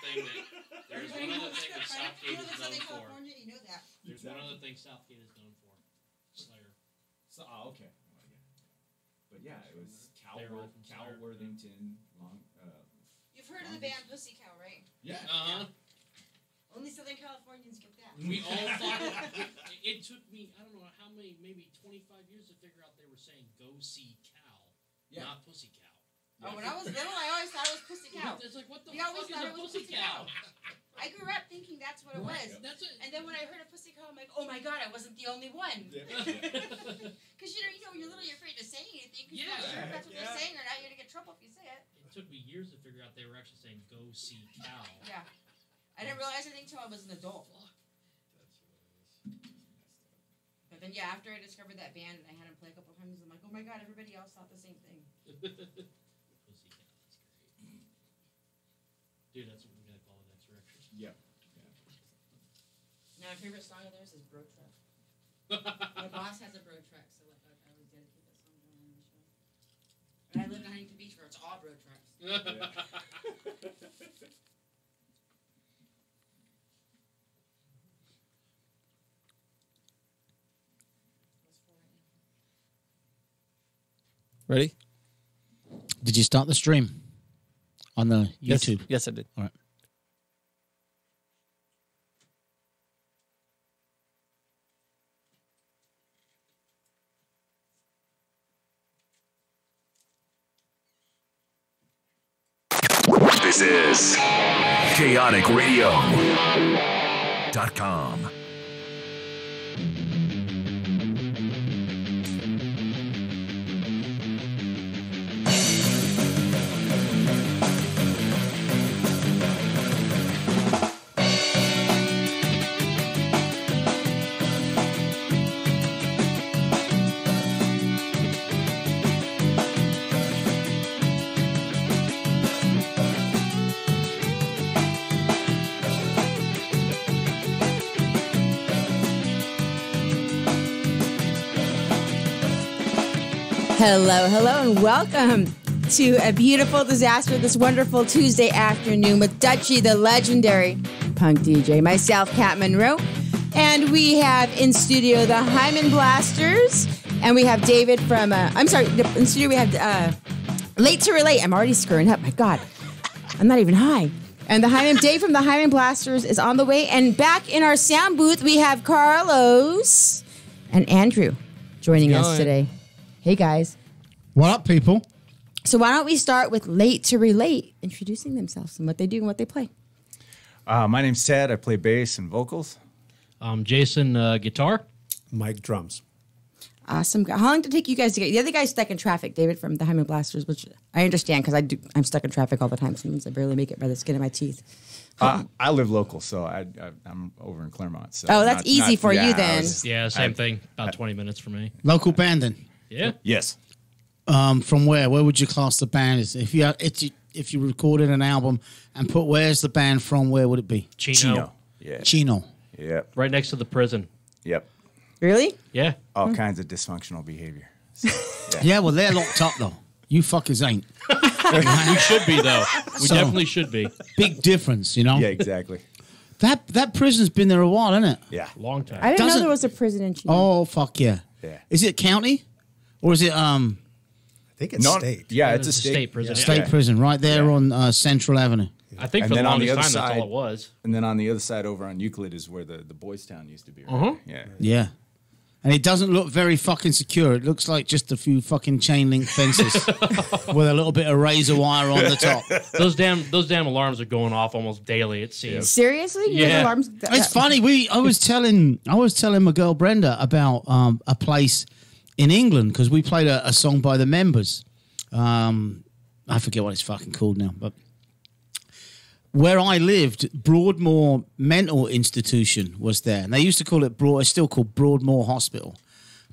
thing that Southgate is known for. California, you know that. There's one other thing Southgate is known for. Slayer. So, okay. But yeah, it was Cal Worthington. You've heard of the band Pussy Cow, right? Yeah. Only Southern Californians get that. We all thought it took me, I don't know how many, maybe 25 years to figure out they were saying go see Cal, not Pussy Cow. Oh, when I was little, I always thought it was Pussy Cow. It's like, what the We fuck always is thought a it was Pussy Cow? I grew up thinking that's what it was. That's it. And then when I heard a Pussy Cow, I'm like, oh my god, I wasn't the only one. Because when you're little, you're afraid to say anything. Because you're not sure if that's what they're saying or not. You're going to get in trouble if you say it. It took me years to figure out they were actually saying go see Cal. Yeah. I didn't realize anything until I was an adult. But then, after I discovered that band and I had them play a couple times, I'm like, oh my god, everybody else thought the same thing. Pussy Cow, that's great. Dude, that's what we're going to call the next record. Yeah. Now, my favorite song of theirs is Bro Truck. My boss has a Bro Truck, so I would dedicate that song to him on the show. And I live in Huntington Beach where it's all Bro Trucks. Ready? Did you start the stream on the YouTube? Yes, I did. All right. This is chaoticradio.com. Hello, and welcome to a beautiful disaster this wonderful Tuesday afternoon with Dutchie, the legendary punk DJ, myself, Kat Monroe, and we have in studio the Hymen Blasters, and we have David from, in studio we have Late to Relate. I'm already screwing up, my God. I'm not even high. And Dave from the Hymen Blasters is on the way, and back in our sound booth we have Carlos and Andrew joining us today. Hey, guys. What up, people? So why don't we start with Late to Relate, introducing themselves and what they do and what they play. My name's Ted. I play bass and vocals. Jason, guitar. Mike, drums. Awesome. How long did it take you guys to get? The other guy's stuck in traffic, David from the Hymen Blasters, which I understand because I'm stuck in traffic all the time. Sometimes I barely make it by the skin of my teeth. I live local, so I'm over in Claremont. So that's easy for you then. Same thing. About 20 minutes for me. Local band then? Yeah. Yes. From where? Where would you class the band as? If you recorded an album and put where's the band from, where would it be? Chino. Yeah. Chino. Yep. Right next to the prison. Yep. Really? Yeah. All kinds of dysfunctional behavior. So, Yeah, well, they're locked up, though. You fuckers ain't. We should be, though. We definitely should be. Big difference, you know? Yeah, exactly. That prison's been there a while, hasn't it? Yeah. Long time. I didn't know there was a prison in Chino. Oh, fuck yeah. Yeah. Is it county? Or is it I think it's state. Yeah, It's it's a a state prison. state prison right there on Central Avenue? I think And for the then on the longest other time, that's side- all it was. And then on the other side over on Euclid is where the Boys Town used to be. Right? Yeah. Yeah. And it doesn't look very fucking secure. It looks like just a few fucking chain link fences with a little bit of razor wire on the top. Those damn alarms are going off almost daily, it seems. Seriously? You Yeah. have alarms? It's funny. I was telling my girl Brenda about a place in England because we played a song by the Members. I forget what it's fucking called now, but where I lived, Broadmoor Mental Institution was there, and they used to call it it's still called Broadmoor Hospital.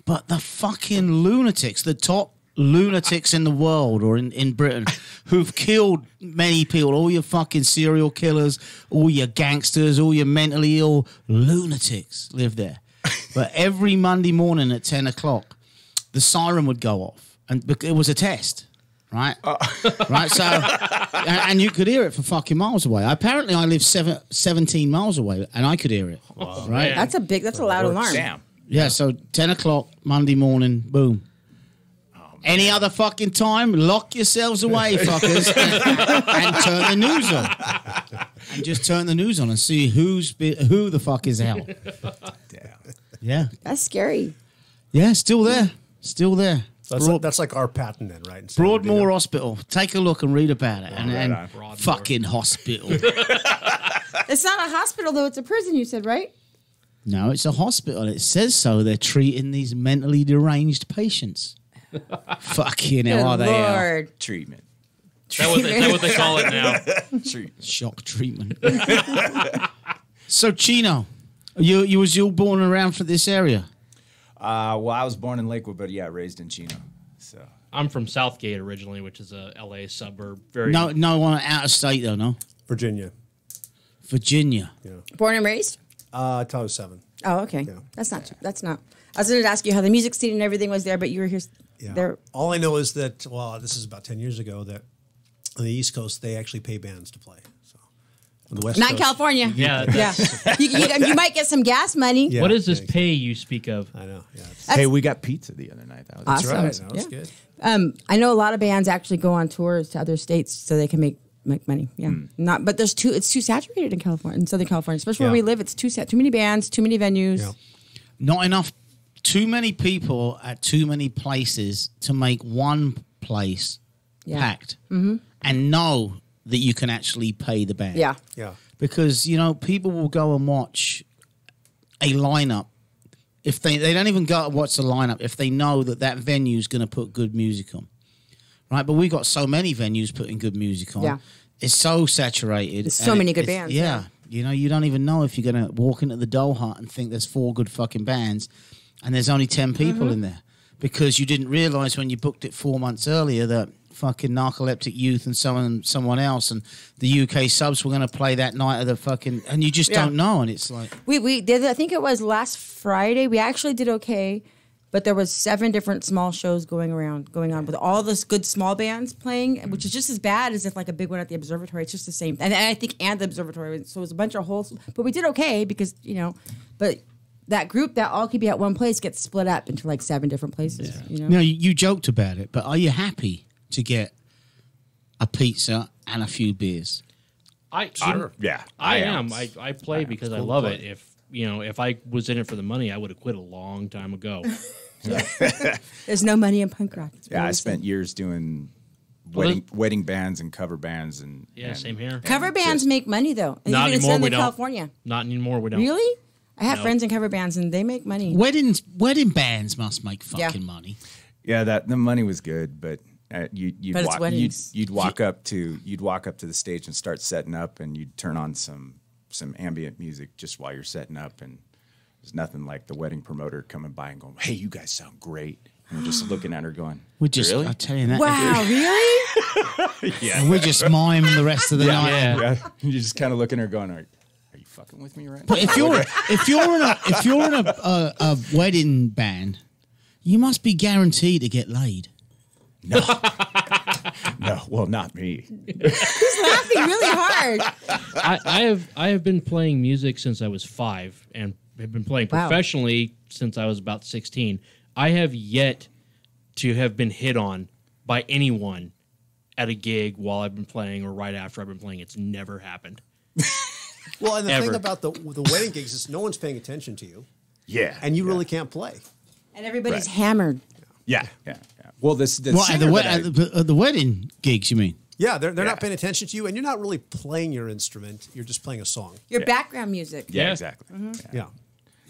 But the fucking lunatics, the top lunatics in the world or in Britain, who've killed many people, all your fucking serial killers, all your gangsters, all your mentally ill lunatics live there. But every Monday morning at 10 o'clock, the siren would go off, and it was a test, right? Right, so, and you could hear it for fucking miles away. Apparently, I live 17 miles away, and I could hear it. Oh, right? man. That's a loud alarm. Damn. Yeah, so 10 o'clock Monday morning, boom. Any other fucking time, lock yourselves away, fuckers, and turn the news on. And just turn the news on and see who the fuck is out. Damn. Yeah. That's scary. Yeah, still there. Still there. So that's like our patent then, right? In San Broadmoor Bernardino. Hospital. Take a look and read about it. And Broadmoor. fucking hospital. It's not a hospital, though. It's a prison, you said, right? No, it's a hospital. It says so. They're treating these mentally deranged patients. Fucking hell, are Good they out? Lord. Treatment. Is that what they call it now? Treatment. Shock treatment. So, Chino, you was you born around for this area? Well, I was born in Lakewood, but yeah, raised in Chino. So I'm from Southgate originally, which is a LA suburb. Very No one out of state though, no? Virginia. Virginia. Born and raised? Until I was 7. Oh, okay. Yeah. That's not. I was going to ask you how the music scene and everything was there, but you were here. Yeah. There. All I know is that, well, this is about 10 years ago, that on the East Coast, they actually pay bands to play. So on the West Not in Coast, California. Yeah. Yeah. you might get some gas money. Yeah, What is this yeah. pay you speak of? I know. Yeah. It's, That's- hey, we got pizza the other night. That was Awesome. right. That was Yeah. good. I know a lot of bands actually go on tours to other states so they can make money. Yeah. But it's too saturated in California, in Southern California, especially where Yeah. we live. It's too many bands, too many venues. Yeah. Not enough. Too many people at too many places to make one place Yeah. packed and know that you can actually pay the band. Yeah. Yeah. Because, people will go and watch a lineup if they don't even go and watch the lineup if they know that venue is going to put good music on. Right? But we got so many venues putting good music on. Yeah. It's so saturated. There's so and many good it's- bands, Yeah. You don't even know if you're going to walk into the Doll Hut and think there's 4 good fucking bands and there's only 10 people in there because you didn't realize when you booked it 4 months earlier that fucking Narcoleptic Youth and someone else and the UK subs were going to play that night of the fucking, and you just Yeah. don't know. And it's like, We did. I think it was last Friday. We actually did okay, but there was 7 different small shows going on with all this good small bands playing, which is just as bad as if like a big one at the Observatory. It's just the same, and I think the Observatory. So it was a bunch of holes, but we did okay because but that group that all could be at one place gets split up into like 7 different places. you joked about it, but are you happy to get a pizza and a few beers? I am. I play because I love it. If I was in it for the money, I would have quit a long time ago. There's no money in punk rock. It's Yeah, really I spent sad. years doing Well, wedding bands and cover bands and Same here. Cover bands make money though, and Not even in anymore, we Southern don't. California. Not anymore. We don't. Really? I have No. friends in cover bands and they make money. Wedding bands must make fucking Yeah. money. Yeah, that the money was good, but you'd But it's walk weddings. you'd walk up to the stage and start setting up, and you'd turn on some ambient music just while you're setting up, and there's nothing like the wedding promoter coming by and going, "Hey, you guys sound great," and we're just looking at her going, We just, "Really?" I tell you that. Wow, really? And we just mime the rest of the night. Yeah. Yeah, you just kind of looking at her going, "Are you fucking with me right now?" But if you're in a wedding band, you must be guaranteed to get laid. No, well, not me. He's laughing really hard. I have been playing music since I was 5 and have been playing Wow. professionally since I was about 16. I have yet to have been hit on by anyone at a gig while I've been playing or right after I've been playing. It's never happened. Well, and the Ever. thing about the wedding gigs is no one's paying attention to you, Yeah, and you yeah. really can't play. And everybody's Right. hammered. Yeah. Well, the What, singer that I- at the wedding gigs, you mean? Yeah, they're Yeah. not paying attention to you, and you're not really playing your instrument. You're just playing a song. Your Yeah. background music. yeah, Yeah. exactly. Yeah.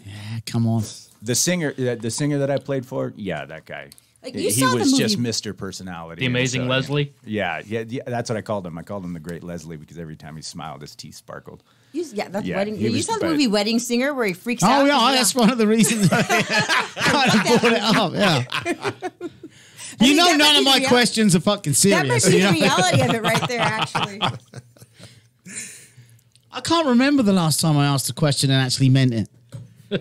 Yeah, come on. The singer that I played for, yeah, that guy. Like, you he saw the was just movie- Mr. Personality. The and Amazing so, Leslie? Yeah, that's what I called him. I called him the Great Leslie because every time he smiled, his teeth sparkled. That's Yeah, wedding. he You was saw the the movie Wedding Singer where he freaks out. Oh, yeah, 'cause, that's one of the reasons I kind of brought it up, yeah. think that None might of be my real- questions are fucking That might serious. be you the know? reality of it right there, actually. I can't remember the last time I asked a question and actually meant it.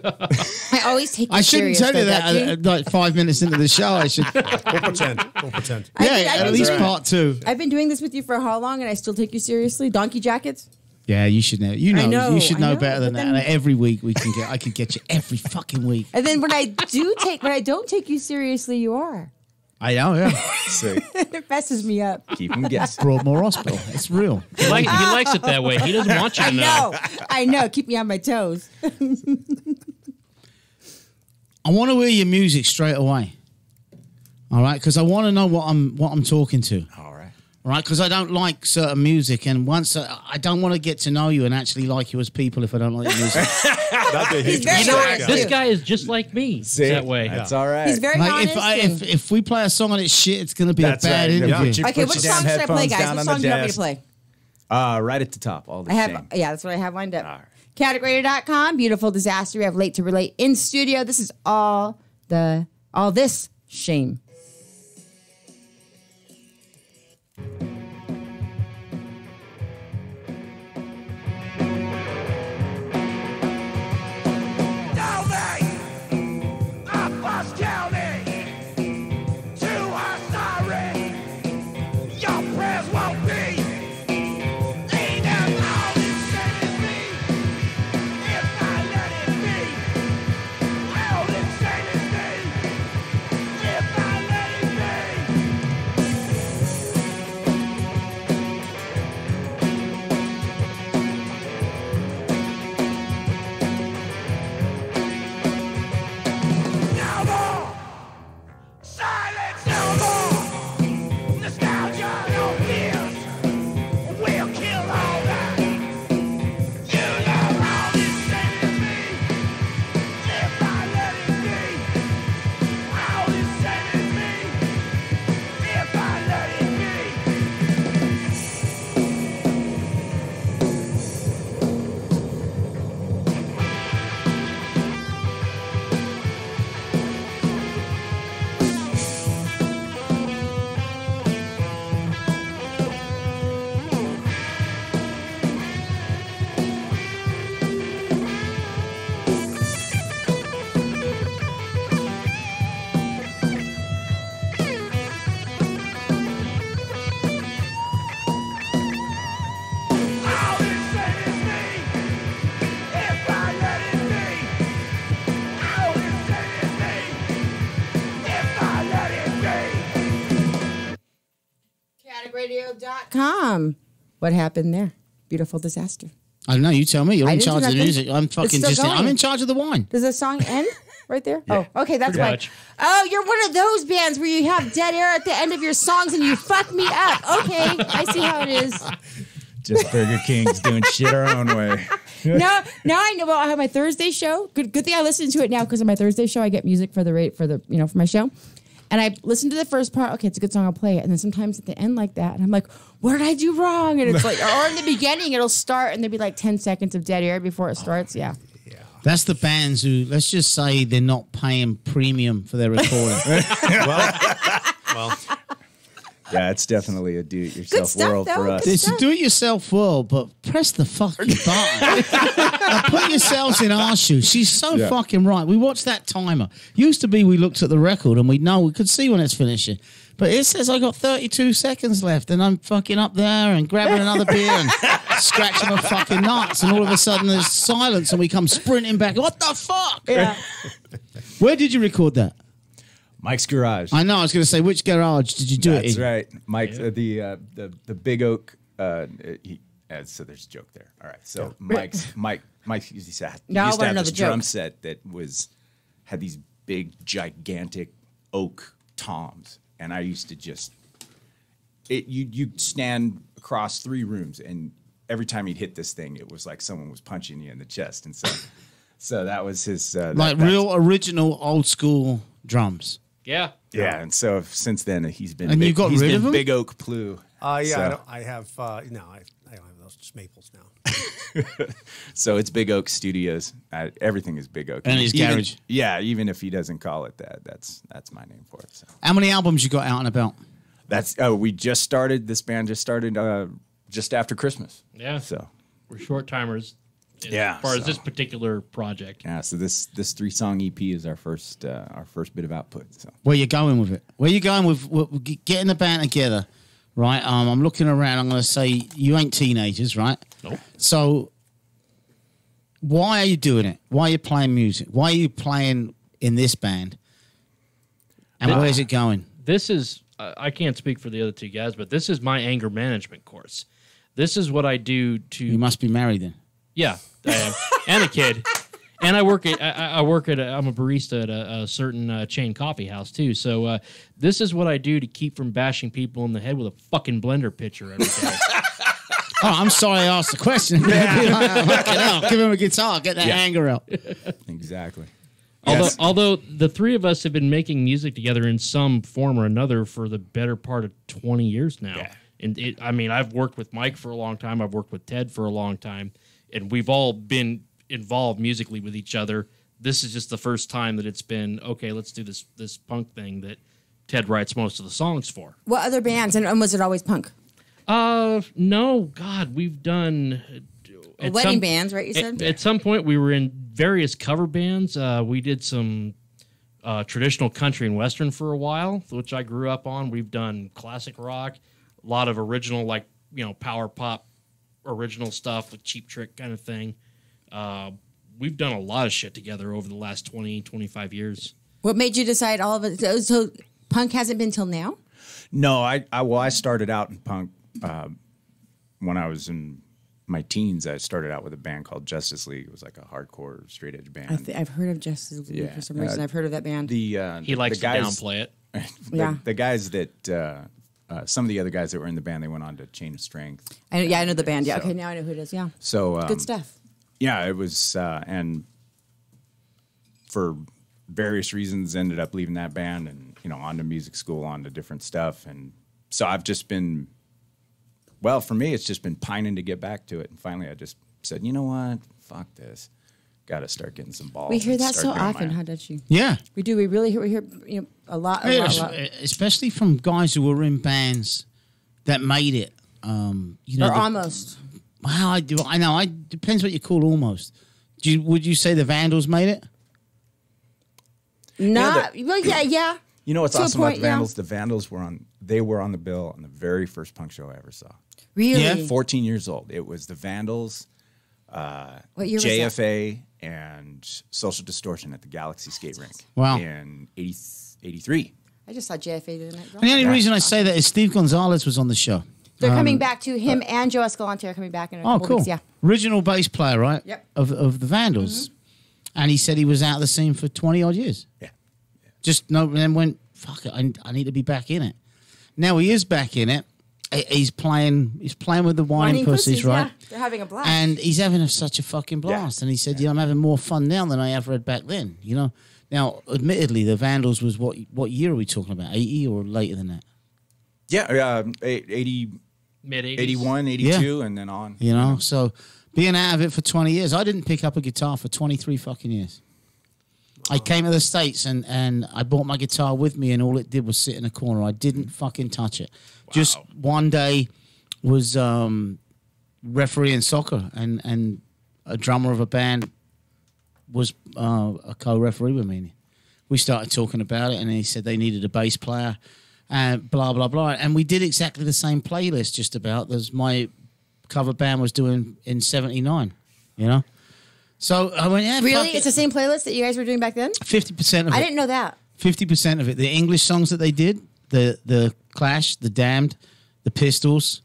I always take you I shouldn't serious, tell you though, that Dutchie. like 5 minutes into the show. I should. We'll pretend. We'll pretend. I Yeah, think- I at think least you're- part 2. I've been doing this with you for how long, and I still take you seriously? Donkey jackets? Yeah, you should know. You know, know, you should I know know, better than but that. then- Like, every week I could get you every fucking week. And then when I don't take you seriously, you are. I know, yeah. So It messes me up. keep them guessing. Broadmoor Hospital. It's real. He likes it that way. He doesn't want you to know. I know. Keep me on my toes. I want to hear your music straight away. All right, because I want to know what I'm talking to. All right. Right, because I don't like certain music, and once I don't want to get to know you and actually like you as people if I don't like your music. He's very You know what? honest, This too. guy is just like me See, that way. That's all right. He's very Like honest. if we play a song and it's shit, it's going to be That's a bad right. Yeah, interview. put your- okay, put which your song damn should I play, headphones guys? down What on song the do you want me to desk. play? Right at the top, all the I have, same. yeah, that's what I have lined up. All right. Kaotic.com, beautiful disaster. We have Late to Relate in studio. This is all this shame. Radio.com. What happened there? Beautiful disaster. I don't know. You tell me. You're I in didn't do charge of the nothing. music. I'm fucking still just. going. I'm in charge of the wine. Does the song end right there? Oh, okay, that's Pretty why. much. Oh, you're one of those bands where you have dead air at the end of your songs and you fuck me up. Okay, I see how it is. Just Burger King's doing shit our own way. Now I know. Well, I have my Thursday show. Good thing I listen to it now because on my Thursday show I get music for for my show. And I listen to the first part. Okay, it's a good song. I'll play it. And then sometimes at the end like that, and I'm like, "What did I do wrong?" And it's like, or in the beginning, it'll start, and there'll be like 10 seconds of dead air before it starts. Yeah. That's the bands who, let's just say, they're not paying premium for their recording. Well, Yeah, it's definitely a do-it-yourself stuff, world though. for us. Good It's a do-it-yourself world, but press the fucking button. Now put yourselves in our shoes. She's so Yeah. fucking right. We watched that timer. Used to be we looked at the record and we could see when it's finishing. But it says I got 32 seconds left and I'm fucking up there and grabbing another beer and scratching my fucking nuts. And all of a sudden there's silence and we come sprinting back. What the fuck? Yeah. Where did you record that? Mike's Garage. I know. I was going to say, which garage did you do it That's in? right. Mike, the Big Oak. So there's a joke there. All right. So Mike used to have Now I wanna know this the joke. drum set that had these big, gigantic oak toms, and I used to just you'd stand across 3 rooms, and every time he'd hit this thing, it was like someone was punching you in the chest, and so that was his Like real original old school drums. Yeah. Yeah, and so since then he's been. And you got he's rid been of 'em? Big Oak Plu. yeah, So- I have. No, I don't have those. Just maples now. So it's Big Oak Studios. Everything is Big Oak. And his Even- garage. Yeah, even if he doesn't call it that, that's my name for it. So How many albums you got out and about? that's we just started. This band just started just after Christmas. Yeah. So We're short timers. as far as this particular project. Yeah, so this 3-song EP is our first bit of output. So Where you going with it? Where you going with getting the band together, right? I'm looking around. I'm going to say you ain't teenagers, right? Nope. So why are you doing it? Why are you playing music? Why are you playing in this band? And where's it going? This is, I can't speak for the other two guys, but this is my anger management course. This is what I do to... You must be married then. Yeah, I am. And a kid. And I'm a barista at a certain chain coffee house, too. So this is what I do to keep from bashing people in the head with a fucking blender pitcher every day. Oh, I'm sorry I asked the question. Give him a guitar, get that anger out. exactly. Although the three of us have been making music together in some form or another for the better part of 20 years now. Yeah. And I've worked with Mike for a long time. I've worked with Ted for a long time. And we've all been involved musically with each other. This is just the first time that it's been, okay, let's do this punk thing that Ted writes most of the songs for. What other bands? And was it always punk? No, God, we've done... Wedding bands, right, you said? At some point, we were in various cover bands. We did some traditional country and western for a while, which I grew up on. We've done classic rock, a lot of original, power pop original stuff with Cheap Trick kind of thing. We've done a lot of shit together over the last 20, 25 years. What made you decide all of it? So punk hasn't been till now? No, I started out in punk when I was in my teens. I started out with a band called Justice League. It was like a hardcore straight edge band. I've heard of Justice League for some reason. I've heard of that band. He likes to downplay it. The guys that some of the other guys that were in the band, they went on to Chain of Strength. I know the band. Yeah, okay, now I know who it is. Yeah, so good stuff. Yeah, it was, and for various reasons, ended up leaving that band and on to music school, on to different stuff, and so I've just been. Well, for me, it's just been pining to get back to it. And finally, I just said, you know what? Fuck this. Got to start getting some balls. We hear that so often, huh, don't you? Yeah. We do. We really hear a lot. Especially from guys who were in bands that made it. Or almost. Wow, I do. I know. It depends what you call almost. Would you say the Vandals made it? Not. Yeah. You know what's awesome about the Vandals? Yeah. The Vandals were on the bill on the very first punk show I ever saw. Really? Yeah. 14 years old. It was the Vandals, what year JFA, and Social Distortion at the Galaxy Skate Rink. Wow. In 83. I just saw JFA the night. And the only reason I say that is Steve Gonzalez was on the show. They're coming back to him and Joe Escalante are coming back in a couple weeks. Yeah. Original bass player, right? Yep. Of the Vandals. Mm-hmm. And he said he was out of the scene for 20 odd years. Yeah. Then went, fuck it, I need to be back in it. Now he is back in it. He's playing with the whining pussies, right? Yeah. They're having a blast. And he's having such a fucking blast. Yeah. And he said, I'm having more fun now than I ever had back then, Now, admittedly, the Vandals was what year are we talking about? 80 or later than that? Yeah, 80, mid-80s. 81, 82, and then on. So being out of it for 20 years, I didn't pick up a guitar for 23 fucking years. I came to the States and I brought my guitar with me, and all it did was sit in a corner. I didn't fucking touch it. Wow. Just one day was refereeing soccer, and a drummer of a band was a co-referee with me. We started talking about it, and he said they needed a bass player, and blah, blah, blah. And we did exactly the same playlist just about as my cover band was doing in 79, So I went, yeah, really? It's the same playlist that you guys were doing back then? 50% of it. I didn't know that. 50% of it. The English songs that they did, the Clash, the Damned, the Pistols,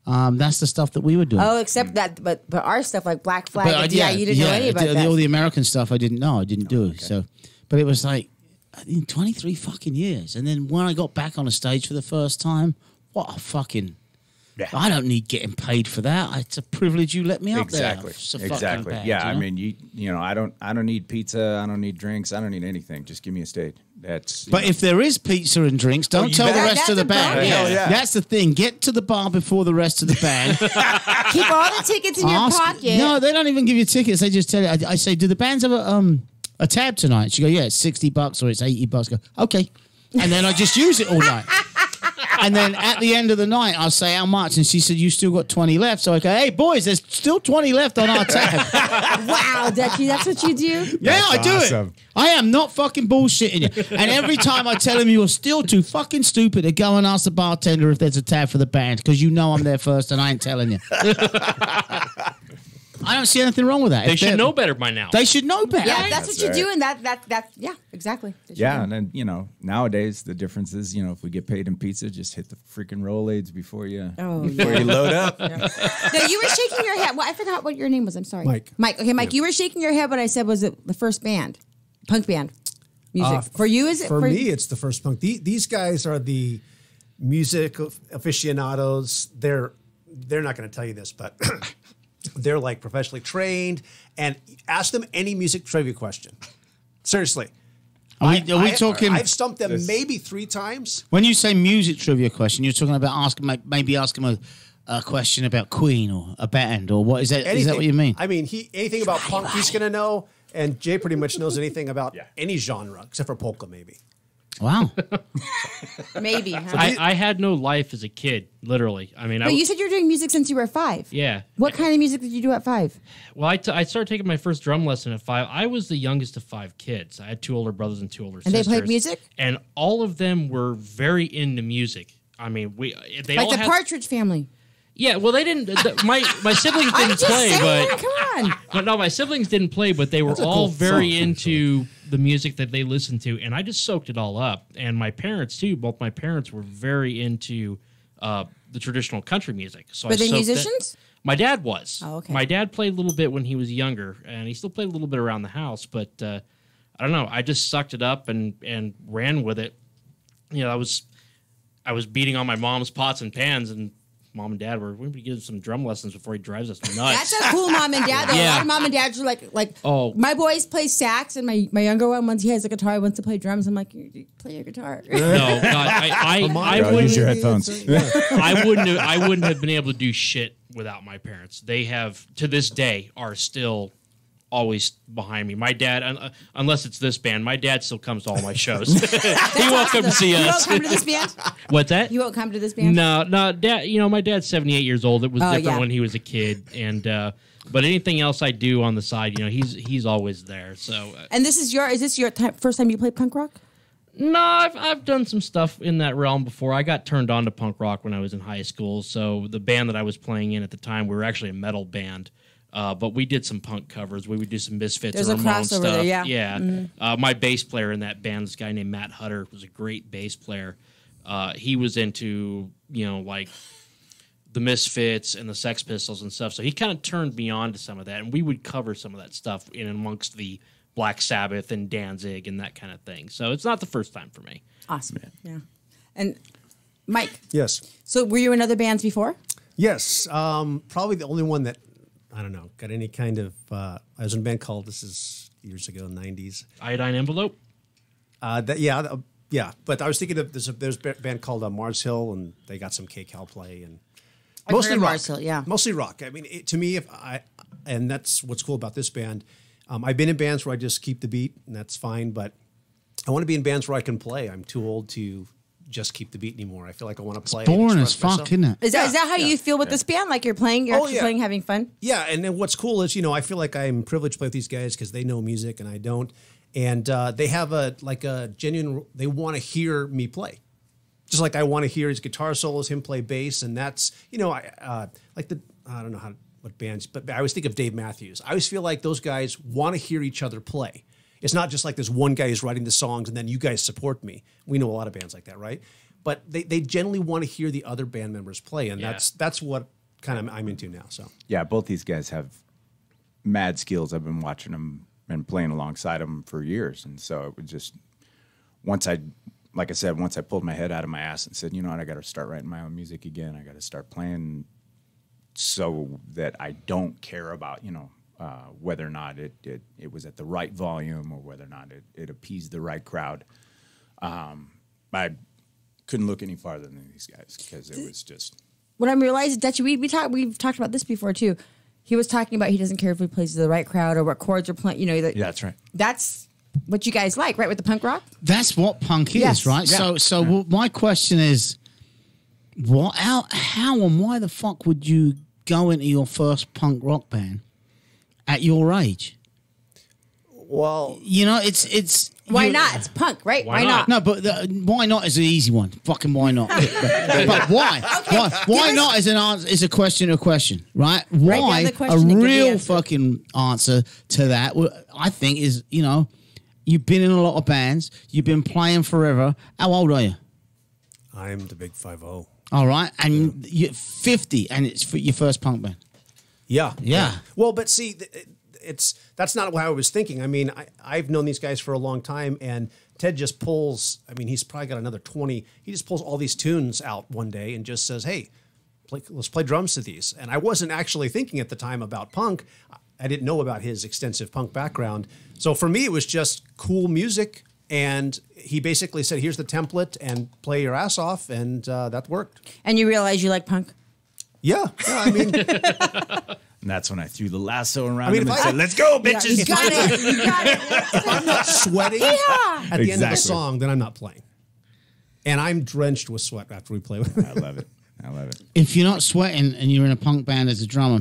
that's the stuff that we were doing. Oh, except that, but our stuff like Black Flag, you didn't know any about that. All the American stuff I didn't know. I didn't do. Okay. So, but it was like 23 fucking years. And then when I got back on a stage for the first time, what a fucking... Yeah. I don't need getting paid for that. It's a privilege you let me up there. Exactly. Yeah, I mean, I don't need pizza. I don't need drinks. I don't need anything. Just give me a stage. But if there is pizza and drinks, don't tell the rest of the band. Yeah. That's the thing. Get to the bar before the rest of the band. Keep all the tickets in your pocket. No, they don't even give you tickets. They just tell you. I say, do the bands have a tab tonight? She go, yeah, it's $60 or it's $80. I go, okay. And then I just use it all night. And then at the end of the night, I'll say how much, and she said, "You still got 20 left." So I go, "Hey boys, there's still 20 left on our tab." Wow, Dutchie, that's what you do? Yeah, I do awesome. it. I am not fucking bullshitting you. And every time I tell him you're still too fucking stupid to go and ask the bartender if there's a tab for the band, because you know I'm there first and I ain't telling you. I don't see anything wrong with that. They If should they're- know better by now. They should know better. Yeah, that's what you right. do, and that yeah, exactly. They should Yeah, do. and then nowadays the difference is if we get paid in pizza, just hit the freaking Rolaids before you you load up. No, you were shaking your head. Well, I forgot what your name was. I'm sorry. Mike. Mike. Okay, Mike, you were shaking your head when I said, was it the first band? Punk band. Music. For you, is it? For me, it's the first punk. These guys are the music aficionados. They're not going to tell you this, but they're like professionally trained. And ask them any music trivia question. Seriously. Are we talking? I've stumped them maybe 3 times. When you say music trivia question, you're talking about maybe asking a question about Queen or a band or what is that? Is that what you mean? I mean, anything about punk, he's going to know. And Jay pretty much knows anything about any genre except for polka, maybe. Wow. Maybe. Huh? I had no life as a kid, literally. I mean, But you said you were doing music since you were 5. yeah. What kind of music did you do at 5? Well, I started taking my first drum lesson at 5. I was the youngest of 5 kids. I had 2 older brothers and 2 older And they sisters. played music? And all of them were very into music. I mean, they Like all the had, Partridge Family. Yeah, well, they didn't. My siblings I'm didn't just play, saying, but come on. no, my siblings didn't play, but they were That's a all cool very song, into the music that they listened to, and I just soaked it all up. And my parents too. Both my parents were very into the traditional country music. So Were I they soaked it. musicians? My dad was. Oh, okay. My dad played a little bit when he was younger, and he still played a little bit around the house. But I don't know. I just sucked it up and ran with it. I was beating on my mom's pots and pans, and Mom and Dad were going to give him some drum lessons before he drives us nuts. That's a cool mom and dad, though. A Yeah. lot of mom and dads are like Oh. my boys play sax, and my younger one, once he has a guitar, he wants to play drums. I'm like, you play your guitar. No, God, I Bro, wouldn't. use your headphones. I wouldn't have been able to do shit without my parents. They have, to this day, are still always behind me. My dad, unless it's this band, my dad still comes to all my shows. He won't come to see You won't us. come to this band? What's that? You won't come to this band? No, Dad. My dad's 78 years old. It was different yeah. when he was a kid, and but anything else I do on the side, he's always there. So And is this your first time you played punk rock? no, I've done some stuff in that realm before. I got turned on to punk rock when I was in high school. So the band that I was playing in at the time, we were actually a metal band. But we did some punk covers. We would do some Misfits There's and a Ramones crossover stuff. there, yeah. Yeah. My bass player in that band, this guy named Matt Hutter, was a great bass player. He was into, like the Misfits and the Sex Pistols and stuff. So he kind of turned me on to some of that. And we would cover some of that stuff in amongst the Black Sabbath and Danzig and that kind of thing. So it's not the first time for me. Awesome. Yeah. And Mike, Yes. so were you in other bands before? Yes. Probably the only one that, I don't know, got any kind of, I was in a band called, this is years ago, 90s. Iodine Envelope? Yeah. But I was thinking of, there's a band called Mars Hill, and they got some K-Cal play, and I've mostly heard of rock. Mars Hill, yeah. Mostly rock. I mean, to me, and that's what's cool about this band. I've been in bands where I just keep the beat, and that's fine, but I want to be in bands where I can play. I'm too old to just keep the beat anymore. I feel like I want to play. and Boring as express fuck, myself. isn't it? Is that how you feel with this band? Like you're playing, Oh, actually yeah. playing, having fun? Yeah, and then what's cool is, I feel like I'm privileged to play with these guys because they know music and I don't. And they have a genuine, they want to hear me play. Just like I want to hear his guitar solos, him play bass. And that's, I don't know what bands, but I always think of Dave Matthews. I always feel like those guys want to hear each other play. It's not just like this one guy who's writing the songs and then you guys support me. We know a lot of bands like that, right? But they generally want to hear the other band members play. And Yeah. that's what kind of I'm into now, so. Yeah, both these guys have mad skills. I've been watching them and playing alongside them for years. And so it was just, once I pulled my head out of my ass and said, you know what, I got to start writing my own music again. I got to start playing so that I don't care about, whether or not it was at the right volume or whether or not it appeased the right crowd. I couldn't look any farther than these guys because it was just... What I'm realizing, Dutchie, we've talked about this before too. He was talking about he doesn't care if he plays to the right crowd or what chords are playing. Yeah, that's right. That's what you guys like, right? With the punk rock. That's what punk is, Yes. right? Yeah. So my question is, What? How and why the fuck would you go into your first punk rock band at your age? Well, You know, it's. Why not? It's punk, right? Why not? No, but why not is an easy one. Fucking why not? But why? Why not is an answer? Is a question. Right? Why? the A question and give the real answer. fucking answer to that, I think, is you've been in a lot of bands. You've been playing forever. How old are you? I'm the big 5-0. All right, and you're 50, and it's for your first punk band. Yeah. Well, but see, that's not what I was thinking. I mean, I've known these guys for a long time, and Ted just pulls. I mean, he's probably got another 20. He just pulls all these tunes out one day and just says, "Hey, let's play drums to these." And I wasn't actually thinking at the time about punk. I didn't know about his extensive punk background. So for me, it was just cool music. And he basically said, "Here's the template, and play your ass off," and that worked. And you realize you like punk? Yeah, I mean, And that's when I threw the lasso around I mean, him if and I- said, "Let's go, You bitches!" got it. You got it. if I'm not sweating Yeah. at the end of the Exactly. song, then I'm not playing. And I'm drenched with sweat after we play with it. I love it. If you're not sweating and you're in a punk band as a drummer,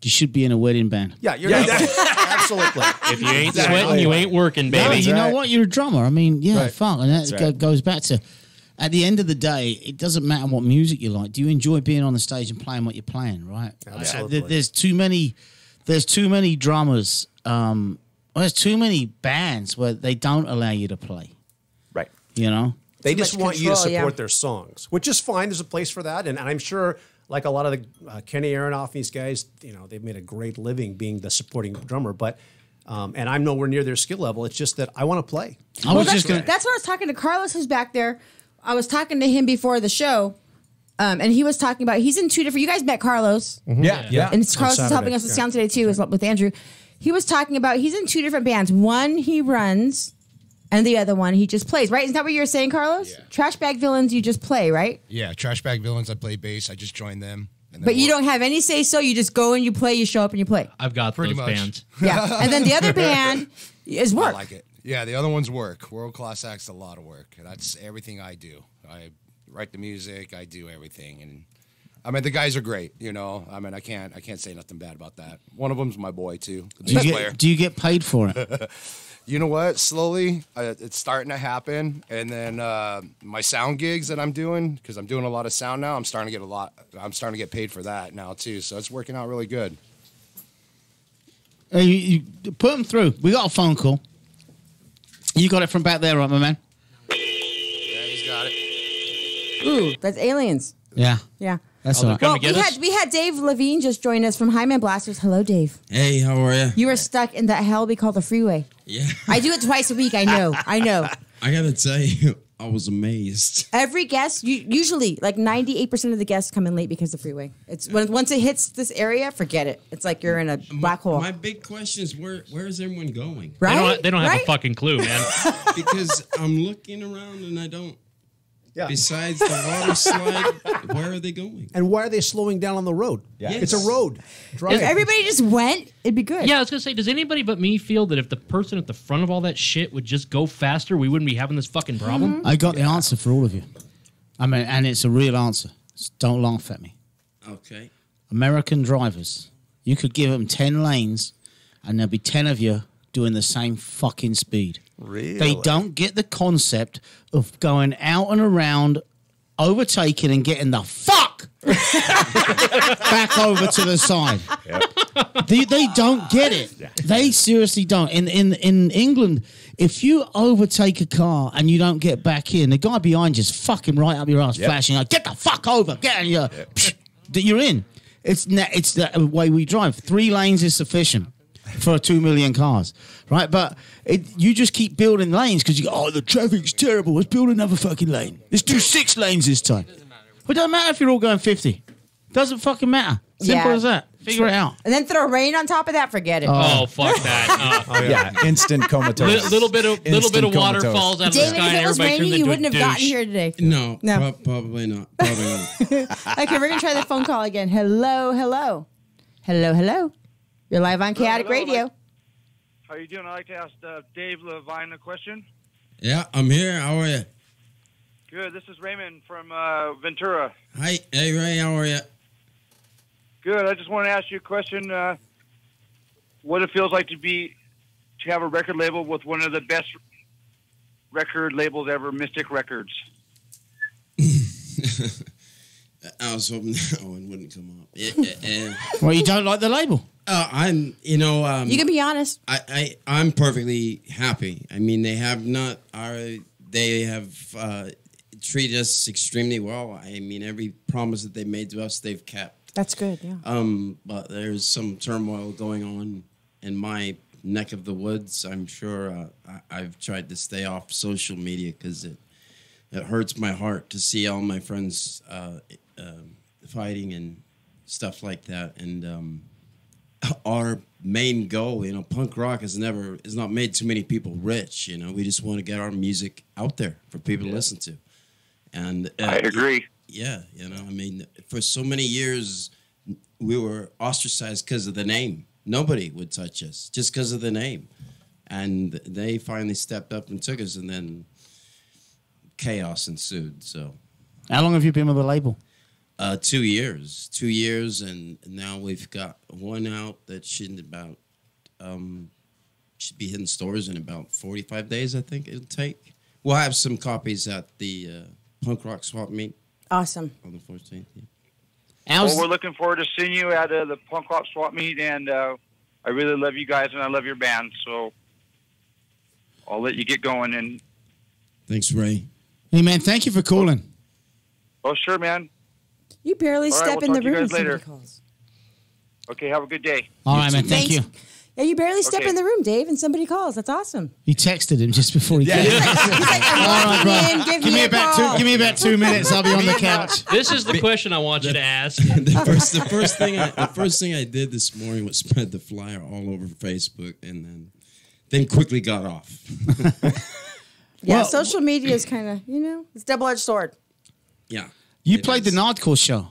you should be in a wedding band. Yeah, you're absolutely. If you ain't sweating, you ain't working, baby. No, you know right. what? You're a drummer. I mean, yeah, Right. fuck. And that That's right. goes back to, at the end of the day, it doesn't matter what music you like. Do you enjoy being on the stage and playing what you're playing, right? Absolutely. There's too many drummers. There's too many bands where they don't allow you to play. Right. You know? They Too just much want you to control, support yeah. their songs, which is fine. There's a place for that. And I'm sure, like a lot of the Kenny Aronoff, and these guys, they've made a great living being the supporting drummer. But and I'm nowhere near their skill level. It's just that I want to play. I was that's, just going to. that's what I was talking to Carlos, who's back there. I was talking to him before the show, and he was talking about he's in two different. You guys met Carlos, Yeah. and Carlos is Saturday, helping us with yeah. sound today too, with Andrew. He was talking about he's in two different bands. One he runs, and the other one he just plays. Right? Isn't that what you were saying, Carlos? Yeah. Trash Bag Villains, you just play, right? Yeah, Trash Bag Villains. I play bass. I just joined them. And then But you don't have any say so. You just go and you play. You show up and you play. I've got Pretty those much. bands. Yeah, and then the other band is I work. like it. Yeah, the other one's work. World Class Act's a lot of work. That's everything I do. I write the music. I do everything, and I mean the guys are great. I mean I can't say nothing bad about that. One of them's my boy too, the bass player. Do you get paid for it? You know what? Slowly, it's starting to happen. And then my sound gigs that I'm doing, because I'm doing a lot of sound now, I'm starting to get paid for that now too. So it's working out really good. You put them through. We got a phone call. You got it from back there, right, my man? Yeah, he's got it. Ooh, that's aliens. Yeah. Yeah. That's Oh, all right. Come Well, to get us? we had Dave Levine just join us from Hymen Blasters. Hello, Dave. Hey, how are you? You were stuck in that hell we call the freeway. Yeah. I do it twice a week. I know. I gotta tell you, I was amazed. Every guest, usually like 98% of the guests come in late because of the freeway. It's once it hits this area, forget it. It's like you're in a black hole. My big question is where is everyone going? Right? They don't have Right? a fucking clue, man. Because I'm looking around and I don't. Yeah. Besides the water slide, where are they going? And why are they slowing down on the road? Yeah. It's a road. Drive. If everybody just went, it'd be good. Yeah, I was gonna say, does anybody but me feel that if the person at the front of all that shit would just go faster, we wouldn't be having this fucking problem? I got the answer for all of you. I mean, and it's a real answer. Just don't laugh at me. Okay. American drivers, you could give them 10 lanes and there'll be 10 of you doing the same fucking speed. Really? They don't get the concept of going out and around, overtaking and getting the fuck back over to the side. They don't get it. They seriously don't. In England, if you overtake a car and you don't get back in, the guy behind you's fucking right up your ass, flashing like, get the fuck over, get in your, you're in. It's the way we drive. 3 lanes is sufficient for 2 million cars, right? But you just keep building lanes because you go, oh, the traffic's terrible. Let's build another fucking lane. Let's do 6 lanes this time. But it doesn't matter if you're all going 50. Doesn't fucking matter. Simple Yeah. as that. Figure it out. And then throw rain on top of that, forget it. Oh, fuck that. Yeah, instant comatose. Little bit of Instant water comatose. falls out of the David, sky if and it was everybody raining, turns you into wouldn't a have gotten douche. here today. No, No. probably not. Probably not. Okay, we're going to try the phone call again. Hello. You're live on Kaotic hello, Radio. How you doing? I'd like to ask Dave Levine a question. Yeah, I'm here. How are you? Good. This is Raymond from Ventura. Hi, hey Ray, how are you? Good. I just want to ask you a question. What it feels like to have a record label with one of the best record labels ever, Mystic Records. I was hoping that one wouldn't come up. Well, you don't like the label? I'm, You can be honest. I'm perfectly happy. I mean, they have treated us extremely well. I mean, every promise that they made to us, they've kept. That's good, yeah. But there's some turmoil going on in my neck of the woods. I'm sure I've tried to stay off social media because it hurts my heart to see all my friends fighting and stuff like that. And our main goal, punk rock has not made too many people rich. We just want to get our music out there for people to listen to. And I agree. Yeah, I mean, for so many years, we were ostracized because of the name. Nobody would touch us just because of the name. And they finally stepped up and took us, and then chaos ensued. So, how long have you been with the label? 2 years. 2 years, and now we've got one out that should be hitting stores in about 45 days, I think it'll take. We'll have some copies at the punk rock swap meet. Awesome. On the 14th. Yeah. Well, we're looking forward to seeing you at the punk rock swap meet, and I really love you guys, and I love your band. So I'll let you get going. And thanks, Ray. Hey, man, thank you for calling. Oh, sure, man. You barely All right, step we'll in the talk to you room guys when later. somebody calls. Okay, have a good day. All right, man, thank you. Yeah, you barely step Okay. in the room, Dave, and somebody calls. That's awesome. You texted him just before he came. He's like, I'm walking in, give me a call. Give me about 2 minutes. I'll be on the couch. This is the question I want you to ask. The first thing I did this morning was spread the flyer all over Facebook, and then quickly got off. Yeah, Well- social media is kind of, it's a double-edged sword. Yeah. You it played is. the Nardcore show.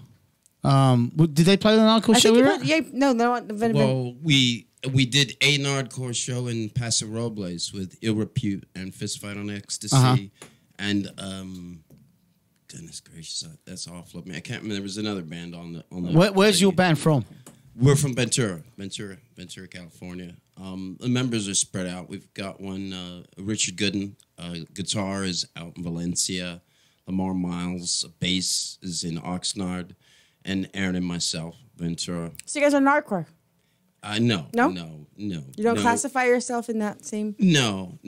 Did they play the Nardcore I show? think we you were at? put, yeah, no. Well, we did a Nardcore show in Paso Robles with Ill Repute and Fist Fight on Ecstasy, Uh-huh. and goodness gracious, that's awful of me. I can't remember. There was another band on the. Where's your band from? We're from Ventura, California. The members are spread out. We've got one, Richard Gooden, guitar is out in Valencia. Lamar Miles, bass is in Oxnard, and Aaron and myself, Ventura. So you guys are Nardcore. No. You don't classify yourself in that same... No.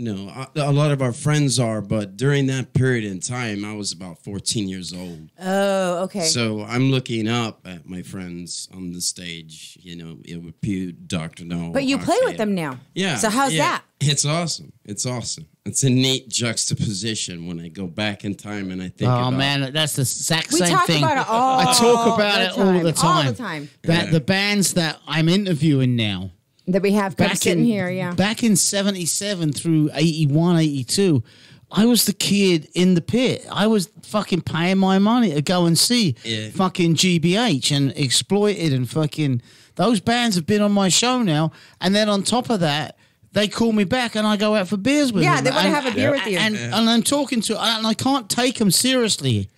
A lot of our friends are, but during that period in time, I was about 14 years old. Oh, okay. So I'm looking up at my friends on the stage, Ill Repute, Dr. No. But you play with them now. Yeah. So how's that? It's awesome. It's a neat juxtaposition when I go back in time and I think Oh about man, that's the exact We same talk thing. about it all I talk about it all the time. All the time. That the bands that I'm interviewing now, That we have come sitting here, yeah. back in 77 through 81, 82, I was the kid in the pit. I was fucking paying my money to go and see fucking GBH and Exploited and fucking... Those bands have been on my show now. And then on top of that, they call me back and I go out for beers with them. Yeah, they want to have a beer with you. And I'm talking to... And I can't take them seriously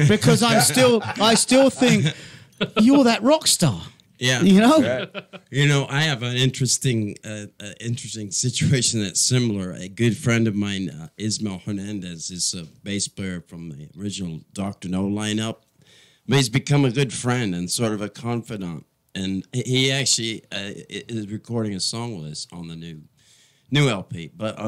because I still think you're that rock star. Yeah, I have an interesting situation that's similar. A good friend of mine, Ismael Hernandez, is a bass player from the original Dr. No lineup, but he's become a good friend and sort of a confidant. And he actually is recording a song with us on the new LP. But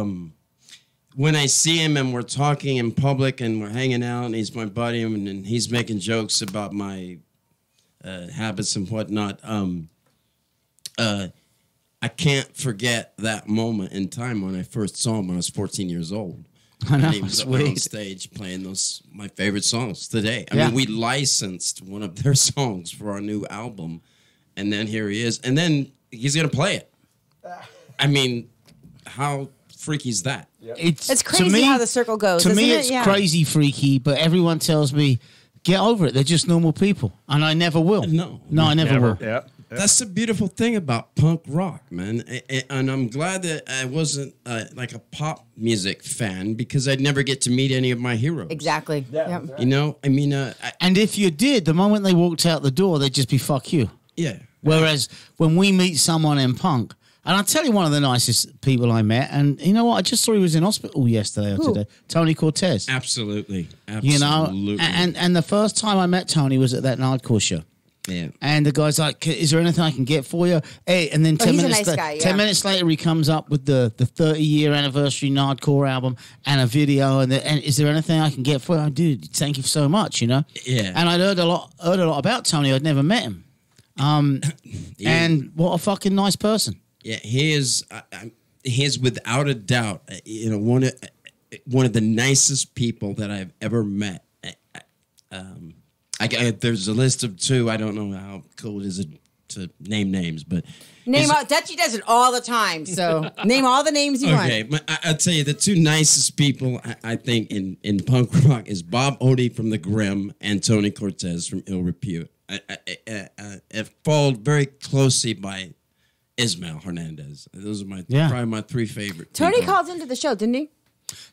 when I see him and we're talking in public and we're hanging out, and he's my buddy, and he's making jokes about my habits and whatnot. I can't forget that moment in time when I first saw him when I was 14 years old. I know, And he was up on sweet. stage playing my favorite songs today. I Yeah. mean, we licensed one of their songs for our new album, and then here he is, and then he's gonna play it. I mean, how freaky is that? It's to crazy how the circle goes, To isn't me, it? it's Yeah. crazy freaky, but everyone tells me, get over it. They're just normal people. And I never will. No. I never will. Yeah. That's the beautiful thing about punk rock, man. And I'm glad that I wasn't like a pop music fan because I'd never get to meet any of my heroes. Exactly. Yeah. You know, I mean, And if you did, the moment they walked out the door, they'd just be fuck you. yeah. Whereas when we meet someone in punk, and I'll tell you one of the nicest people I met, and you know what? I just saw he was in hospital yesterday or today. Tony Cortez. Absolutely. You know, Absolutely. and the first time I met Tony was at that Nardcore show. Yeah. And the guy's like, "Is there anything I can get for you?" Hey, and then 10 he's a minutes, nice guy, yeah. 10 minutes later, he comes up with the 30-year anniversary Nardcore album and a video. And is there anything I can get for you? Dude, thank you so much. You know. Yeah. And I'd heard a lot about Tony. I'd never met him. And what a fucking nice person. Yeah, he is without a doubt, you know, one of the nicest people that I've ever met. There's a list of two. I don't know how cool it is to name names, but Dutchie does it all the time. So name all the names you want. okay. I'll tell you the two nicest people I think in punk rock is Bob Odie from the Grimm and Tony Cortez from Ill Repute. Followed very closely by Ismael Hernandez. Those are probably my three favorite. Tony people. called into the show, didn't he?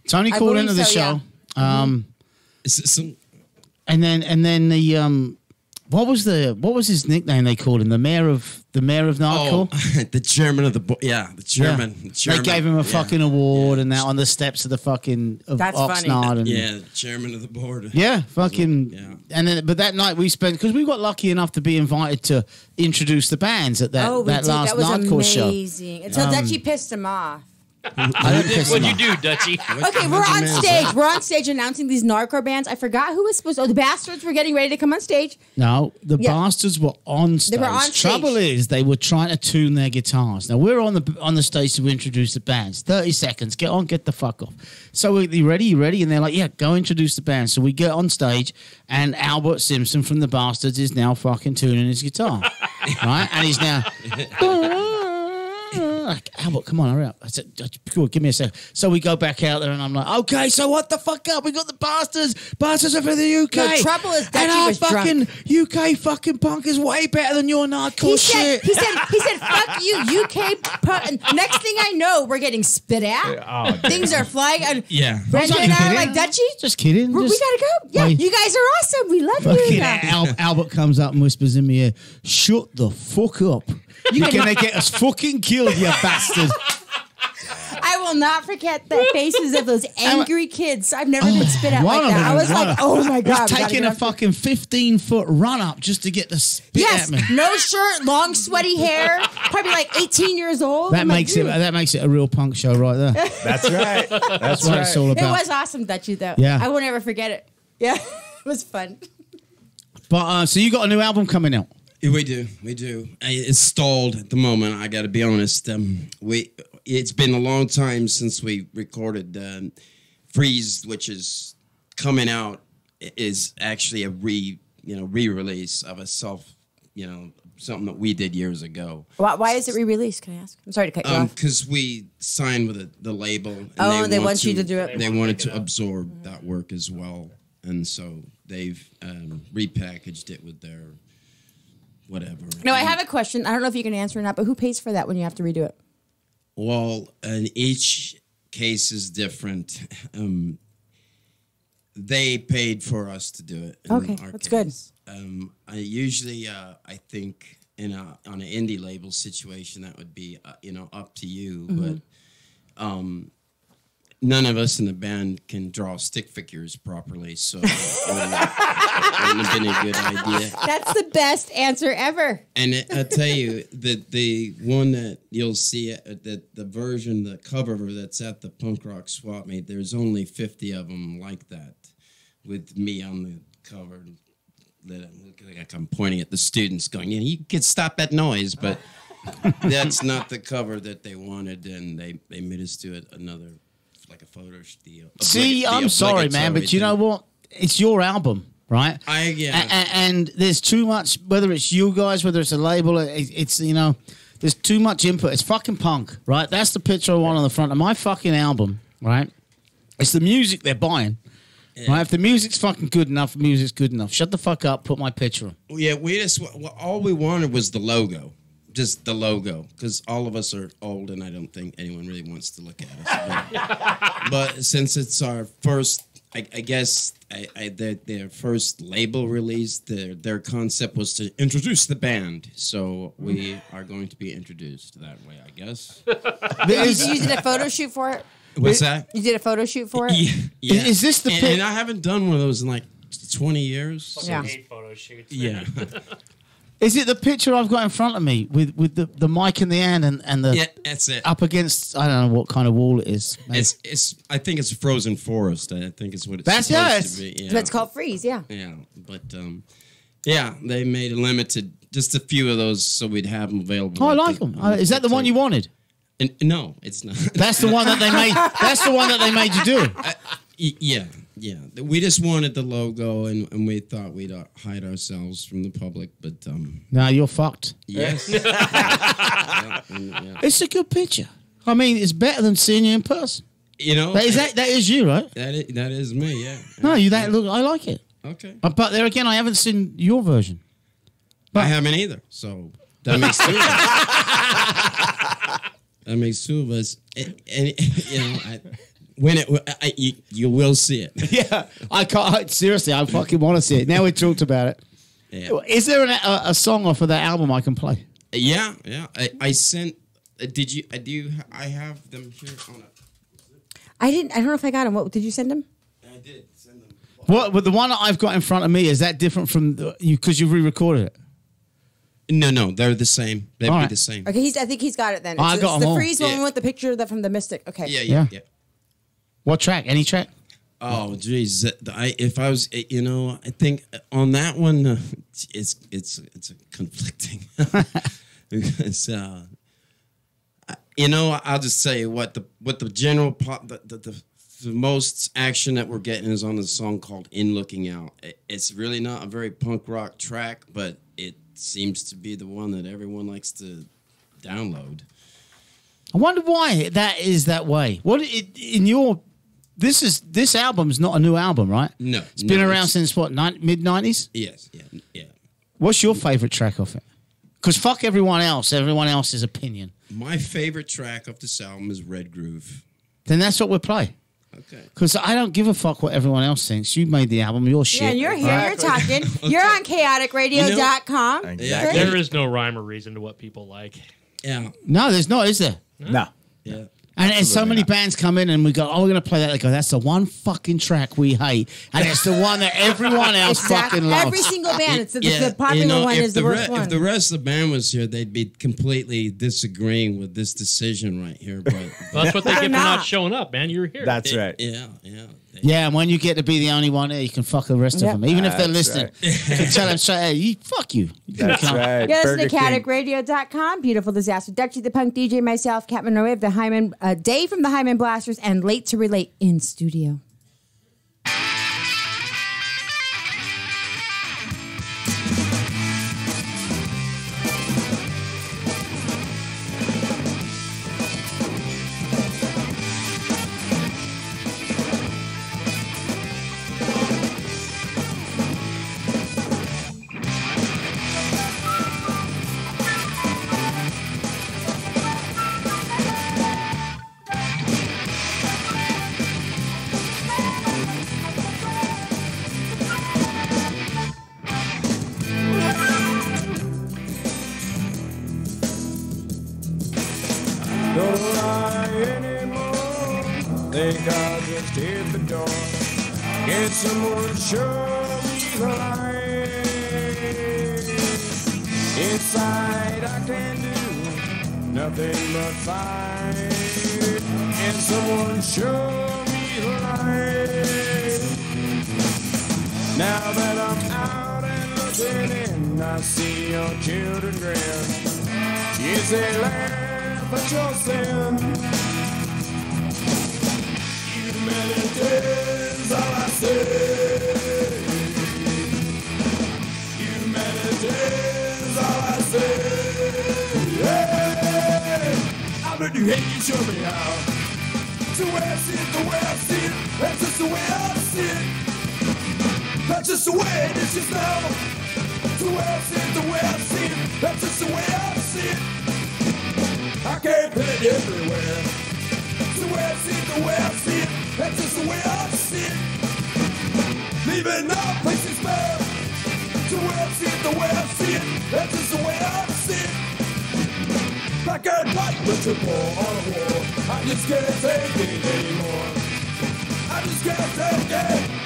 Tony called into the show. Is it some? And then the what was his nickname they called him? The mayor of Nardcore? The chairman of the board. Yeah, the chairman. Yeah. The chairman. They gave him a fucking award and that on the steps of the fucking That's funny. Oxnard. And, the chairman of the board. Yeah, fucking. Yeah. And then, but that night we spent because we got lucky enough to be invited to introduce the bands at that last that was Nardcore show. amazing. Until Dutchie pissed him off. What'd you do, Dutchie? Okay, we're on stage. We're on stage announcing these Nardcore bands. I forgot who was supposed to. Oh, the Bastards were getting ready to come on stage. No, the Bastards were on stage. They were on stage. Trouble is, they were trying to tune their guitars. Now we're on the stage to introduce the bands. 30 seconds. Get on, get the fuck off. So you ready? You ready? And they're like, yeah, go introduce the band. So we get on stage, and Albert Simpson from the Bastards is now fucking tuning his guitar, right? And he's now. Like, Albert, come on, hurry up. I said, cool, give me a second. So we go back out there, and I'm like, okay, so what the fuck up? We got the Bastards. Bastards are for the UK. The trouble is and Dutchie our was fucking drunk. UK fucking punk is way better than your Nardcore shit. He said, fuck you, UK punk. And next thing I know, we're getting spit at. Things are flying. And Yeah. Brenda and I are like, Dutchie, Just kidding. we gotta go. Yeah, you guys are awesome. We love you. Fucking Albert comes up and whispers in my ear, shut the fuck up. You're going to get us fucking killed, you bastard. I will not forget the faces of those angry kids. I've never been spit at like that. I was like, oh my God. He's taking a fucking 15-foot run up just to get the spit at me. No shirt, long sweaty hair, probably like 18 years old. That makes it a real punk show right there. That's right. That's what it's all It about. was awesome, Dutchie, though. Yeah. I won't ever forget it. Yeah, it was fun. But so you got a new album coming out. We do. It's stalled at the moment. I got to be honest. It's been a long time since we recorded Freeze, which is coming out. Is actually a re-release of a something that we did years ago. Why is it re-released? Can I ask? I'm sorry to cut you off. Because we signed with the label. And they want you to do it. They wanted to absorb that work as well, and so they've repackaged it with their. Whatever. No, I have a question. I don't know if you can answer or not, but who pays for that when you have to redo it? Well, and each case is different. They paid for us to do it. Okay, that's good. I usually, I think, on an indie label situation, that would be, up to you. Mm-hmm. But none of us in the band can draw stick figures properly, so it wouldn't have been a good idea. That's the best answer ever. And I'll tell you, the one that you'll see, the cover that's at the punk rock swap meet, there's only 50 of them like that, with me on the cover. Like I'm pointing at the students going, you can stop that noise, but that's not the cover that they wanted, and they made us do it another... like a photo deal. See, I'm sorry, man, but you know what? It's your album, right? And there's too much, whether it's you guys, whether it's a label, it's there's too much input. It's fucking punk, right? That's the picture I want on the front of my fucking album, right? It's the music they're buying. Right? If the music's fucking good enough, the music's good enough. Shut the fuck up. Put my picture on. Yeah, all we wanted was the logo. Just the logo, because all of us are old, and I don't think anyone really wants to look at us. But since it's our first, I guess their first label release, their concept was to introduce the band. So we are going to be introduced that way, I guess. You did a photo shoot for it? What's that? You did a photo shoot for it? Yeah. Is this the and I haven't done one of those in like 20 years. Yeah. 8 photo shoots. Yeah. Is it the picture I've got in front of me with the mic in the hand and the Yeah, that's it. up against, I don't know what kind of wall it is. It's. I think it's a frozen forest. I think it's what it's That's- supposed yes. to be. Yeah. But it's called Freeze, yeah. Yeah, but yeah, they made a limited, just a few of those, so we'd have them available. Oh, I like them. Is that the one you wanted? No, it's not. That's the one that they made. That's the one that they made you do. Yeah. We just wanted the logo, and we thought we'd hide ourselves from the public, but No, you're fucked. yes. Yeah. It's a good picture. I mean, it's better than seeing you in person. You know, That is you, right? that is me. Yeah. No, you that look. I like it. Okay. But there again, I haven't seen your version. I haven't either, so that makes two of us. That makes two of us, and you know, you will see it. Yeah, I can't. Seriously, I fucking want to see it. Now we talked about it. Yeah. Is there a song off of that album I can play? Yeah. I sent. Did you? I have them here on a. I don't know if I got him. What did you send him? I did send them. What? But the one that I've got in front of me, is that different from you because you've re-recorded it? No, they're the same. They'd All be right. the same. Okay, I think he's got it then. I got it's them the all. Freeze one Yeah. with the picture from the Mystic. Okay. Yeah. What track? Any track? Oh, geez. If I was, you know, I think on that one, it's a conflicting. Because, you know, I'll just say what the general the most action that we're getting is on a song called "In Looking Out." It's really not a very punk rock track, but it seems to be the one that everyone likes to download. I wonder why that is that way. This album's not a new album, right? No, It's been around since what, mid-90s? Yes, yeah. What's your favorite track off it? Because fuck everyone else's opinion. My favorite track off this album is Red Groove. Then that's what we'll play. Okay. Because I don't give a fuck what everyone else thinks. You made the album, your shit. Yeah, and you're here, you're talking. You're on chaoticradio.com. Exactly. There is no rhyme or reason to what people like. Yeah. No, there's not, is there? No. Yeah. And so many not. bands come in and we go, oh, we're going to play that. They go, that's the one fucking track we hate. And it's the one that everyone else fucking loves. Every single band. It's the Yeah, popular you know, one if is the worst one. If the rest of the band was here, they'd be completely disagreeing with this decision right here. But Well, that's what they get for not. not showing up, man. You're here. That's right. yeah. Yeah, and when you get to be the only one there, you can fuck the rest Yep. of them. Even if they're That's listening. You can tell them straight, hey, fuck you. That's right. You're listening to Burger King. chaoticradio.com. Beautiful Disaster. Dutchie the Punk DJ, myself, Captain Roy of the Hymen, Dave from the Hymen Blasters, and Late to Relate in studio. Don't lie anymore. Think I'll just hit the door. Can someone show me the light? Inside I can do nothing but fight. Can someone show me the light? Now that I'm out and looking in, I see your children grin. Yes, they laugh at your sin. Humanity's all I say. Humanity's all I say. Hey, I bet you hate you, show me how. The way I see it, the way I see it, that's just the way I see it. That's just the way it is just now. It's the way I see it, the way I see it. That's just the way I see it. I can't put it everywhere. It's the way I see it, the way I see it. That's just the way I see it. Leaving no places bare. It's the way I see it, the way I see it. That's just the way I see it. Black and white with triple on a wall. I just can't take it anymore. I just can't take it.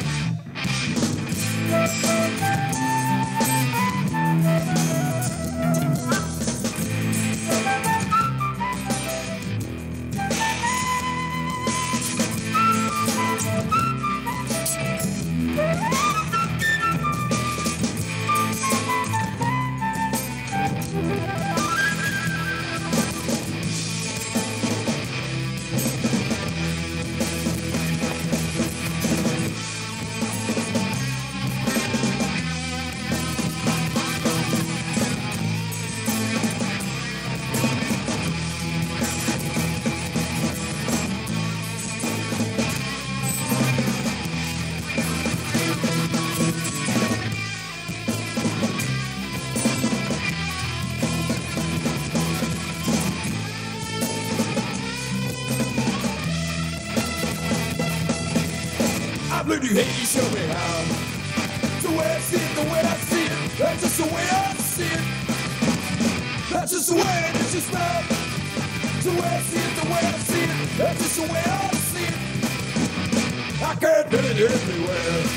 Bloody hate you, show me how. The way I see it, the way I see it. That's just the way I see it. That's just the way it is just now. The way I see it, the way I see it. That's just the way I see it. I can't put it everywhere.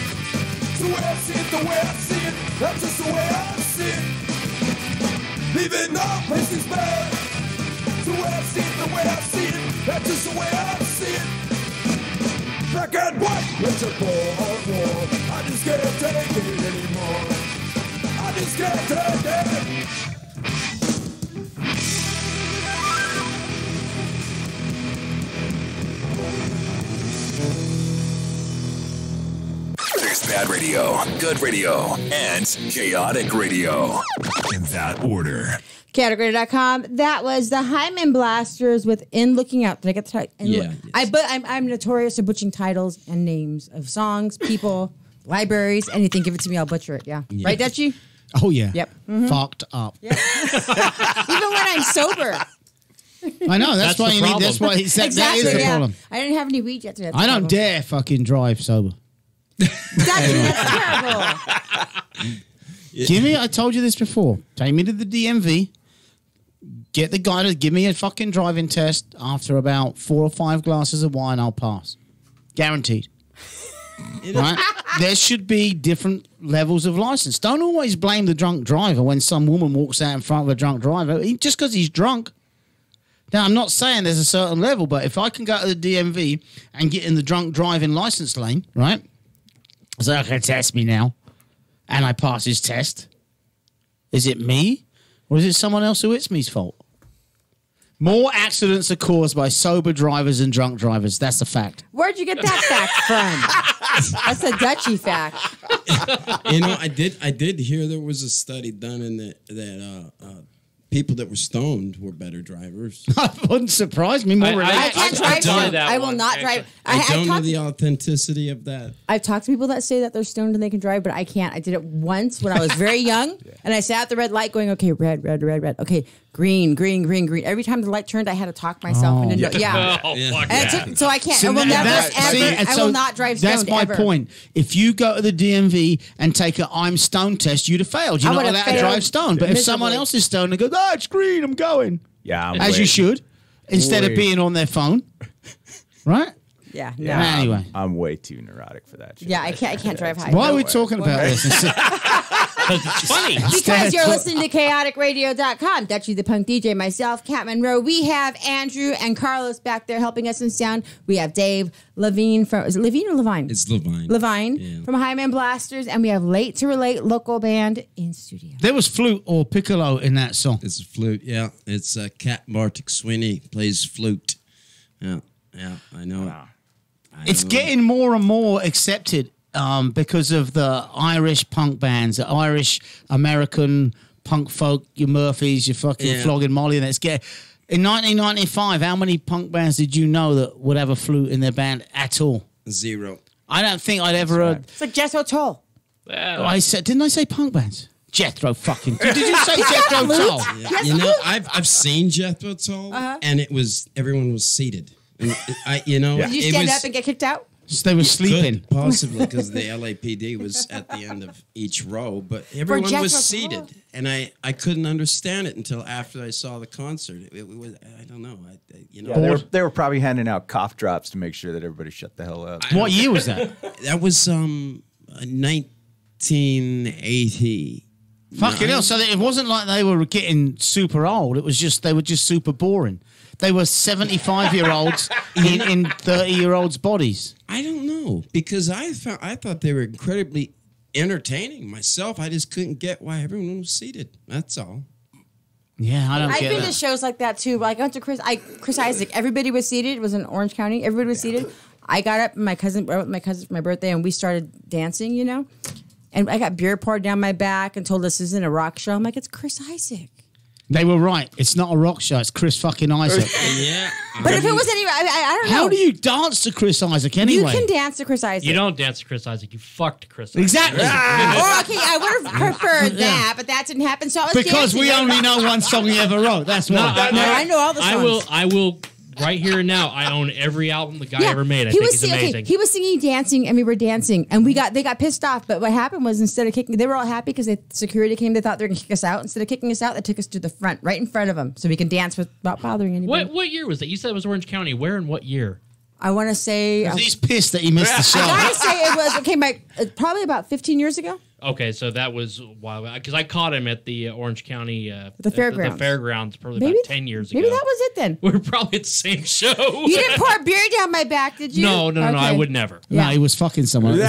The way I see it, the way I see it. That's just the way I see it. Leaving no places bare. The way I see it, the way I see it. That's just the way I see it. Black and white, with your board war. I just can't take it anymore. I just can't take it. There's bad radio, good radio, and chaotic radio. In that order. Chaoticradio.com. That was the Hymen Blasters with "In Looking Out." Did I get the title? Yeah. I'm notorious for butchering titles and names of songs, people, libraries, anything. Give it to me, I'll butcher it. Yeah. Right, Dutchie? Oh, yeah. Yep. Fucked up. Yep. Even when I'm sober. I know. That's why you need. That's why Exactly, that is the problem. I didn't have any weed yet today. I don't dare fucking drive sober. Dutchie, that's terrible. Jimmy, I told you this before. Take me to the DMV. Get the guy to give me a fucking driving test. After about 4 or 5 glasses of wine, I'll pass. Guaranteed. Right? There should be different levels of license. Don't always blame the drunk driver when some woman walks out in front of a drunk driver just because he's drunk. Now, I'm not saying there's a certain level, but if I can go to the DMV and get in the drunk driving license lane, right? So I can test me now, and I pass his test. Is it me? Or is it someone else who it's me's fault? More accidents are caused by sober drivers than drunk drivers. That's a fact. Where'd you get that fact from? That's a Dutchie fact. You know, I did hear there was a study done in that people that were stoned were better drivers. That wouldn't surprise me. More I can't drive stoned. I will not drive. I don't know the authenticity of that. I've talked to people that say that they're stoned and they can drive, but I can't. I did it once when I was very young, and I sat at the red light going, okay, red, red, red, red. Okay, green, green, green, green. Every time the light turned, I had to talk myself into no. Yeah. Oh, fuck And that. so I can't. I will never, ever. I will not drive stoned. That's my ever. point. If you go to the DMV and take a I'm stoned test, you'd have failed. You're I not would have allowed to failed drive stoned. But if someone miserably. else is stoned and goes, oh, it's green, I'm going. Yeah, I'm As you way- should, instead of way- being on their phone. Right? Yeah. No. Yeah, Anyway. I'm way too neurotic for that shit. Yeah, I can't drive high. Why are we No. talking about this? It's funny. Because you're listening to chaoticradio.com. Dutchie the Punk DJ, myself, Kat Monroe. We have Andrew and Carlos back there helping us in sound. We have Dave Levine from, is it Levine or Levine? It's Levine. Levine Yeah. from Hymen Blasters. And we have Late to Relate local band in studio. There was flute or piccolo in that song. It's a flute, yeah. It's Cat Martic Sweeney plays flute. Yeah, I know it. It's getting more and more accepted because of the Irish punk bands, the Irish American punk folk, your Murphys, your fucking Flogging Molly. And it's in 1995, how many punk bands did you know that would have a flute in their band at all? 0. I don't think I'd ever heard. It's like Jethro Tull. I said, didn't I say punk bands? Jethro fucking. Did you say Jethro Tull? Yeah. You know, I've seen Jethro Tull, and everyone was seated. And Did you stand up and get kicked out? They were sleeping. Possibly because the LAPD was at the end of each row, but everyone was seated, and I couldn't understand it until after I saw the concert. It was, I don't know, they were probably handing out cough drops to make sure that everybody shut the hell up. What year was that? That was 1980. Fucking hell! So it wasn't like they were getting super old. It was just they were just super boring. They were 75-year-olds in 30-year-olds' bodies. I don't know, because I thought they were incredibly entertaining myself. I just couldn't get why everyone was seated. That's all. Yeah, I don't I've get been that. to shows like that too. Like I went to Chris Isaac. Everybody was seated. It was in Orange County. Everybody was seated. I got up and my cousin for my birthday, and we started dancing. You know, and I got beer poured down my back and told us this isn't a rock show. I'm like, it's Chris Isaac. They were right. It's not a rock show. It's Chris fucking Isaac. Yeah. But if it was anyway, I don't know. How do you dance to Chris Isaac anyway? You can dance to Chris Isaac. You don't dance to Chris Isaac. You fucked Chris Isaac. Exactly. Okay, I would have preferred that, but that didn't happen. So I was Because dancing. we only know one song he ever wrote. That's why. No, I know all the songs. I will. Right here and now, I own every album the guy ever made. I think he's amazing. He was singing, dancing, and we were dancing, and they got pissed off. But what happened was instead of kicking, they were all happy because security came. They thought they were going to kick us out. Instead of kicking us out, they took us to the front, right in front of them, so we can dance without bothering anybody. What year was that? You said it was Orange County. Where and what year? I want to say He's pissed that he missed the show. I gotta say it was probably about 15 years ago. Okay, so that was a while because I caught him at the Orange County the fairgrounds. The fairgrounds probably about 10 years ago. Maybe that was it then. We were probably at the same show. You didn't pour beer down my back, did you? No, I would never. No, he was fucking someone. And the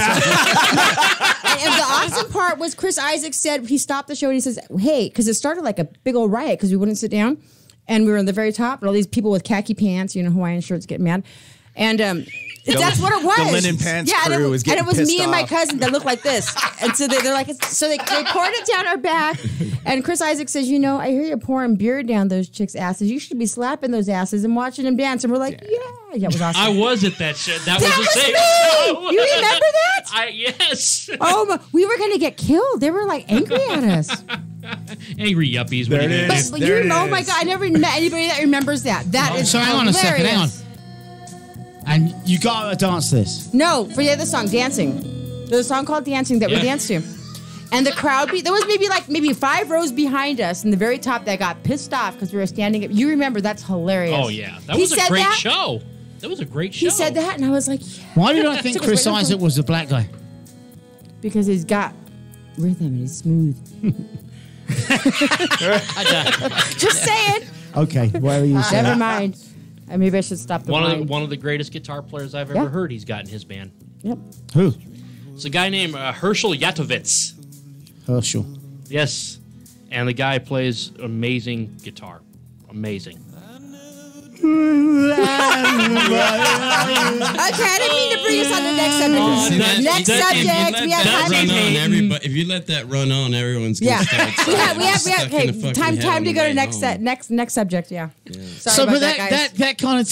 awesome part was Chris Isaac said, he stopped the show and he says, hey, because it started like a big old riot because we wouldn't sit down. And we were in the very top and all these people with khaki pants, Hawaiian shirts getting mad. And that's what it was. The linen pants crew was getting and it was pissed me and my off. cousin that looked like this. And so they're like, so they poured it down our back. And Chris Isaac says, I hear you pouring beer down those chicks' asses. You should be slapping those asses and watching them dance. And we're like, yeah, it was awesome. I was at that show. That was the same me! show. You remember that? Yes. Oh, we were going to get killed. They were like angry at us. Angry yuppies. There it is. But oh my God, I never met anybody that remembers that. That is So hang on a second, hang on. hilarious. And you got to dance this. No, for the other song, Dancing. There's a song called Dancing that we danced to. And the crowd, there was maybe 5 rows behind us in the very top that got pissed off because we were standing up. You remember, that's hilarious. Oh, yeah. That was a great show. That was a great show. He said that, and I was like, yeah. Why did I think Chris Isaac was the black guy? Because he's got rhythm and he's smooth. Just saying. Okay, whatever you say. Never mind. Maybe I should stop the wine. One of the greatest guitar players I've ever heard. He's got in his band. Yep. Who? It's a guy named Herschel Yatovitz. Herschel. Yes, and the guy plays amazing guitar. Amazing. Okay, I didn't mean to bring us on the next subject. Next subject, we have if you let that run on, everyone's gonna Yeah, start. we have. Okay, time to go to next subject. Yeah. Sorry So, about but that, guys. that kind of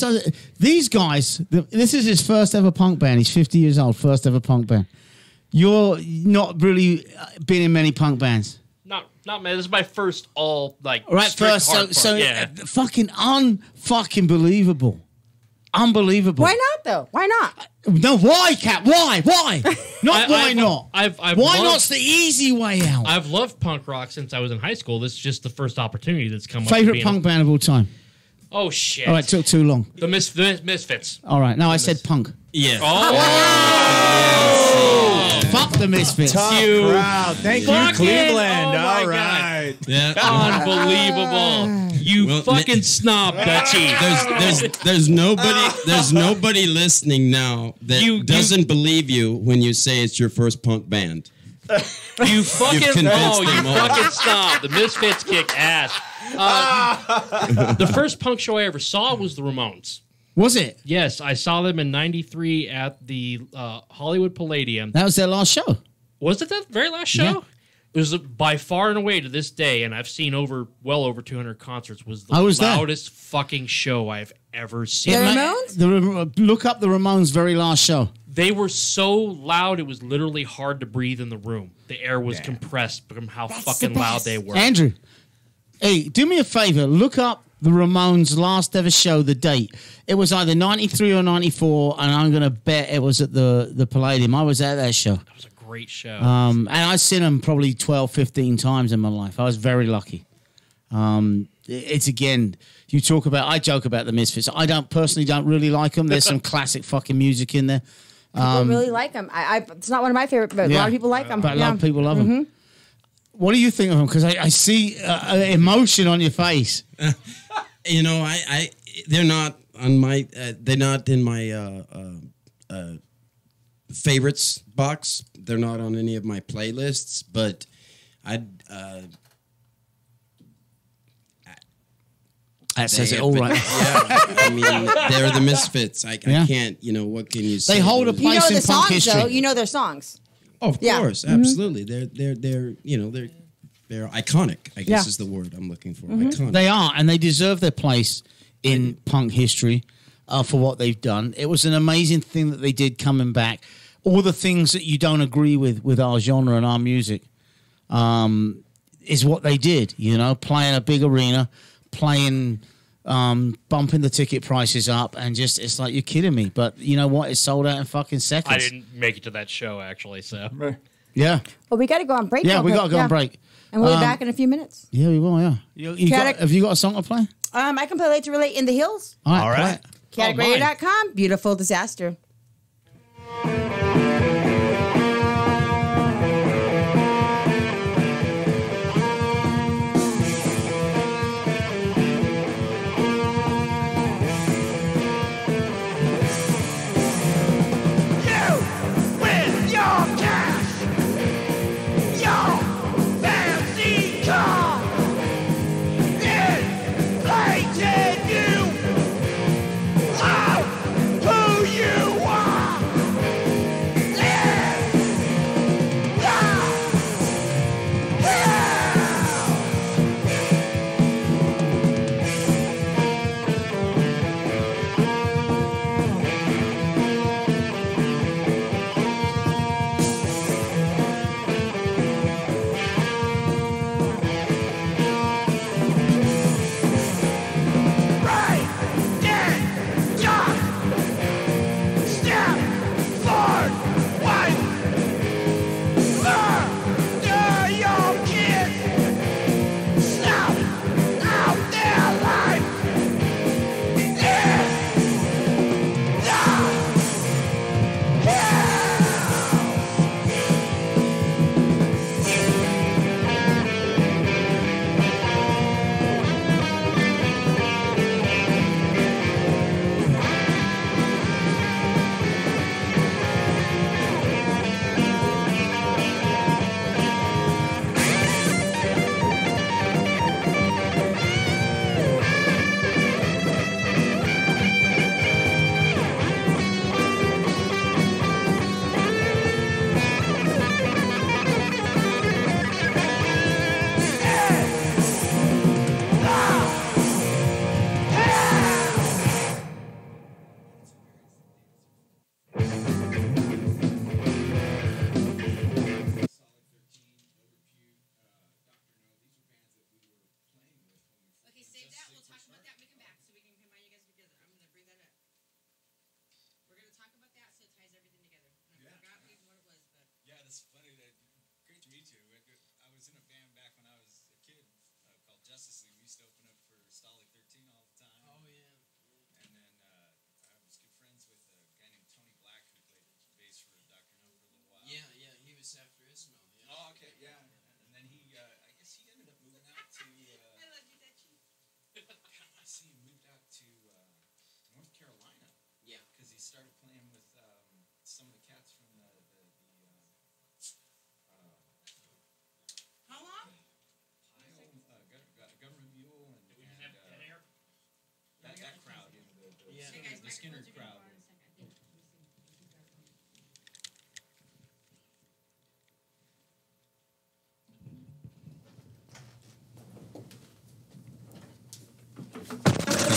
these guys. This is his first ever punk band. He's 50 years old. First ever punk band. You're not really been in many punk bands. Not man. This is my first all Right, strict first. hardcore. Yeah. Fucking unfucking believable. Unbelievable. Why not though? Why not? No, why, Cat? Why? Not why not? Why not's the easy way out? I've loved punk rock since I was in high school. This is just the first opportunity that's come up. Favorite punk band of all time? Oh shit! All right, took too long. The Misfits. All right, no, I said punk. Yeah. Fuck the Misfits. Tough crowd. Thank you, Fucking- Cleveland. oh my All right. Yeah. Unbelievable! You Well, fucking snob, Dutchie. There's nobody listening now that doesn't believe you when you say it's your first punk band. You fucking convinced you them all. fucking snob. The Misfits kick ass. The first punk show I ever saw was the Ramones. Was it? Yes, I saw them in '93 at the Hollywood Palladium. That was their last show. Was it that very last show? Yeah. It was by far and away to this day, and I've seen well over 200 concerts. Was the I was there. loudest fucking show I've ever seen. The Ramones? Look up the Ramones' very last show. They were so loud, it was literally hard to breathe in the room. The air was compressed from how fucking loud they were. Andrew, hey, do me a favor. Look up the Ramones' last ever show, the date. It was either 93 or 94, and I'm going to bet it was at the Palladium. I was at that show. That was a great show. And I've seen them probably 12, 15 times in my life. I was very lucky. It's again, I joke about the Misfits. I personally don't really like them. There's some classic fucking music in there. People really like them. It's not one of my favorite, but a lot of people like them. But a lot of people love them. What do you think of them? Because I see emotion on your face. You know, they're not on my they're not in my favorites box. They're not on any of my playlists, but that says it all right. Yeah, I mean, they're the Misfits. I can't, you know, what can you say? They hold a place in punk history. Though. You know their songs. Oh, of course, absolutely. They're you know, they're iconic, I guess is the word I'm looking for. Iconic. They are, and they deserve their place in punk history for what they've done. It was an amazing thing that they did coming back. All the things that you don't agree with our genre and our music is what they did, you know, playing a big arena, playing, bumping the ticket prices up, and just, it's like, you're kidding me. But you know what? It sold out in fucking seconds. I didn't make it to that show, actually, so. Yeah. Well, we got to go on break. Yeah, we got to go on break. And we'll be back in a few minutes. Yeah, we will, yeah. Have you got a song to play? I can play Late to Relate in the Hills. All right. Kaoticradio.com. Beautiful Disaster.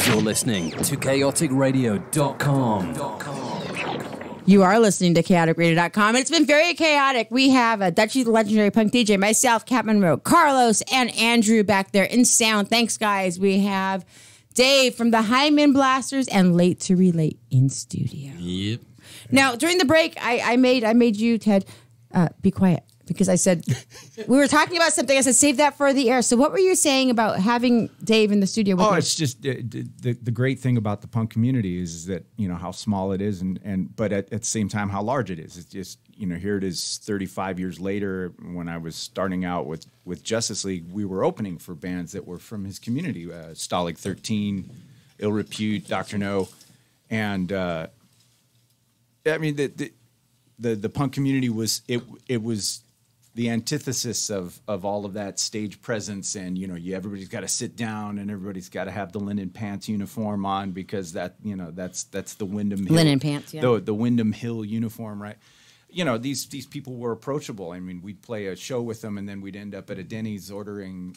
You're listening to chaoticradio.com. You are listening to chaoticradio.com. It's been very chaotic. We have Dutchie, the legendary punk DJ, myself, Cat Monroe, Carlos, and Andrew back there in sound. Thanks, guys. We have Dave from the Hymen Blasters and Late to Relate in studio. Yep. Now, during the break, I made you, Ted, be quiet. Because I said, we were talking about something. I said, save that for the air. So what were you saying about having Dave in the studio with you? It's just the great thing about the punk community is that, how small it is but at the same time, how large it is. It's just, here it is 35 years later when I was starting out with Justice League, we were opening for bands that were from his community, Stalag 13, Ill Repute, Dr. No. And, the punk community was, it was the antithesis of all of that stage presence, and everybody's got to sit down and everybody's got to have the linen pants uniform on because that's the Wyndham Hill, linen pants, yeah. the Wyndham Hill uniform, right? These people were approachable. I mean, we'd play a show with them, and then we'd end up at a Denny's ordering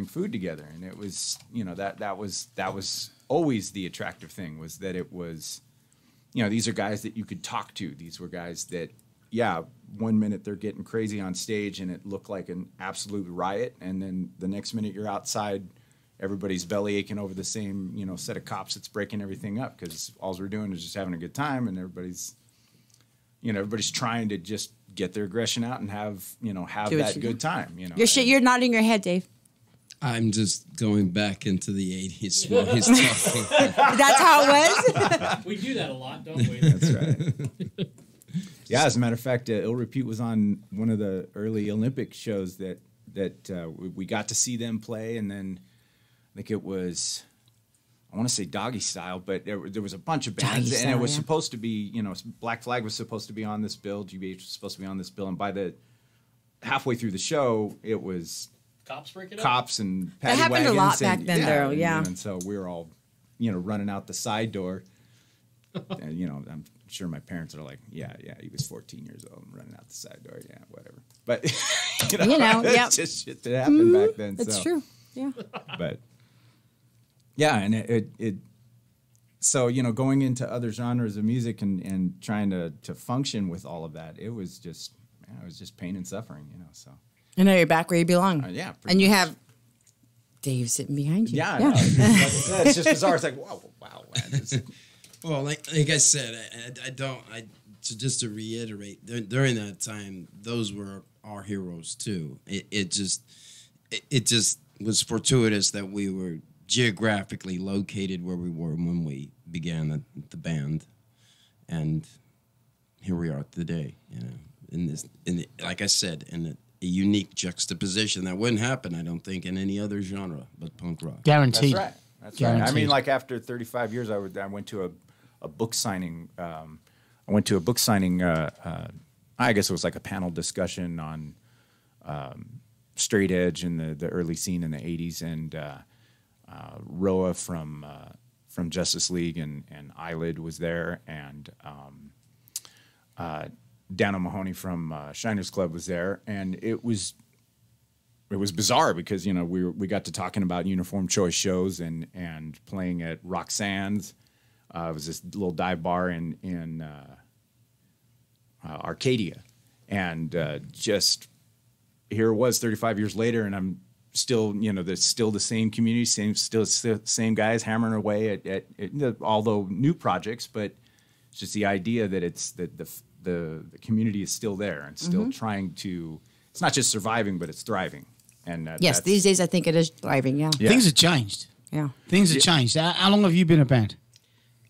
food together, and it was that was always the attractive thing, was that it was these are guys that you could talk to. These were guys that, yeah, 1 minute they're getting crazy on stage and it looked like an absolute riot, and then the next minute you're outside, everybody's belly aching over the same set of cops that's breaking everything up, because all we're doing is just having a good time, and everybody's trying to just get their aggression out and have that good time. You're nodding your head, Dave. I'm just going back into the 80s while he's talking. That's how it was? We do that a lot, don't we? That's right. Yeah, as a matter of fact, Ill Repute was on one of the early Olympic shows that we got to see them play, and then I think it was, I want to say Doggy Style, but there was a bunch of bands, and it was supposed to be, Black Flag was supposed to be on this bill, GBH was supposed to be on this bill, and by the halfway through the show, it was Cops breaking up? Cops and paddy that happened wagons, a lot back then, though, yeah. And so we were all, running out the side door, and I'm sure my parents are like, yeah, he was 14 years old and running out the side door. Yeah, whatever. But, it's just shit that happened back then. That's true. Yeah. But, yeah, and it so, going into other genres of music and trying to function with all of that, it was just pain and suffering, so. And now you're back where you belong. Yeah. And you have Dave sitting behind you. Yeah. Like I said, it's just bizarre. It's like, wow. Well, like I said, just to reiterate, during that time, those were our heroes too. It just was fortuitous that we were geographically located where we were when we began the band, and here we are today. Like I said, in a unique juxtaposition that wouldn't happen, I don't think, in any other genre but punk rock. Guaranteed. That's right. I mean, like after 35 years, I went to a book signing. I guess it was like a panel discussion on straight edge in the early scene in the 80s, and Roa from Justice League and Eyelid was there, and Dan O'Mahony from Shiners Club was there, and it was bizarre because we got to talking about Uniform Choice shows and playing at Roxanne's. It was this little dive bar in Arcadia, and just here it was 35 years later, and I'm still there's still the same community, same guys hammering away at although new projects, but it's just the idea that it's that the community is still there and still trying to. It's not just surviving, but it's thriving. And yes, these days I think it is thriving. Yeah. Things have changed. Yeah, things have changed. How long have you been a band?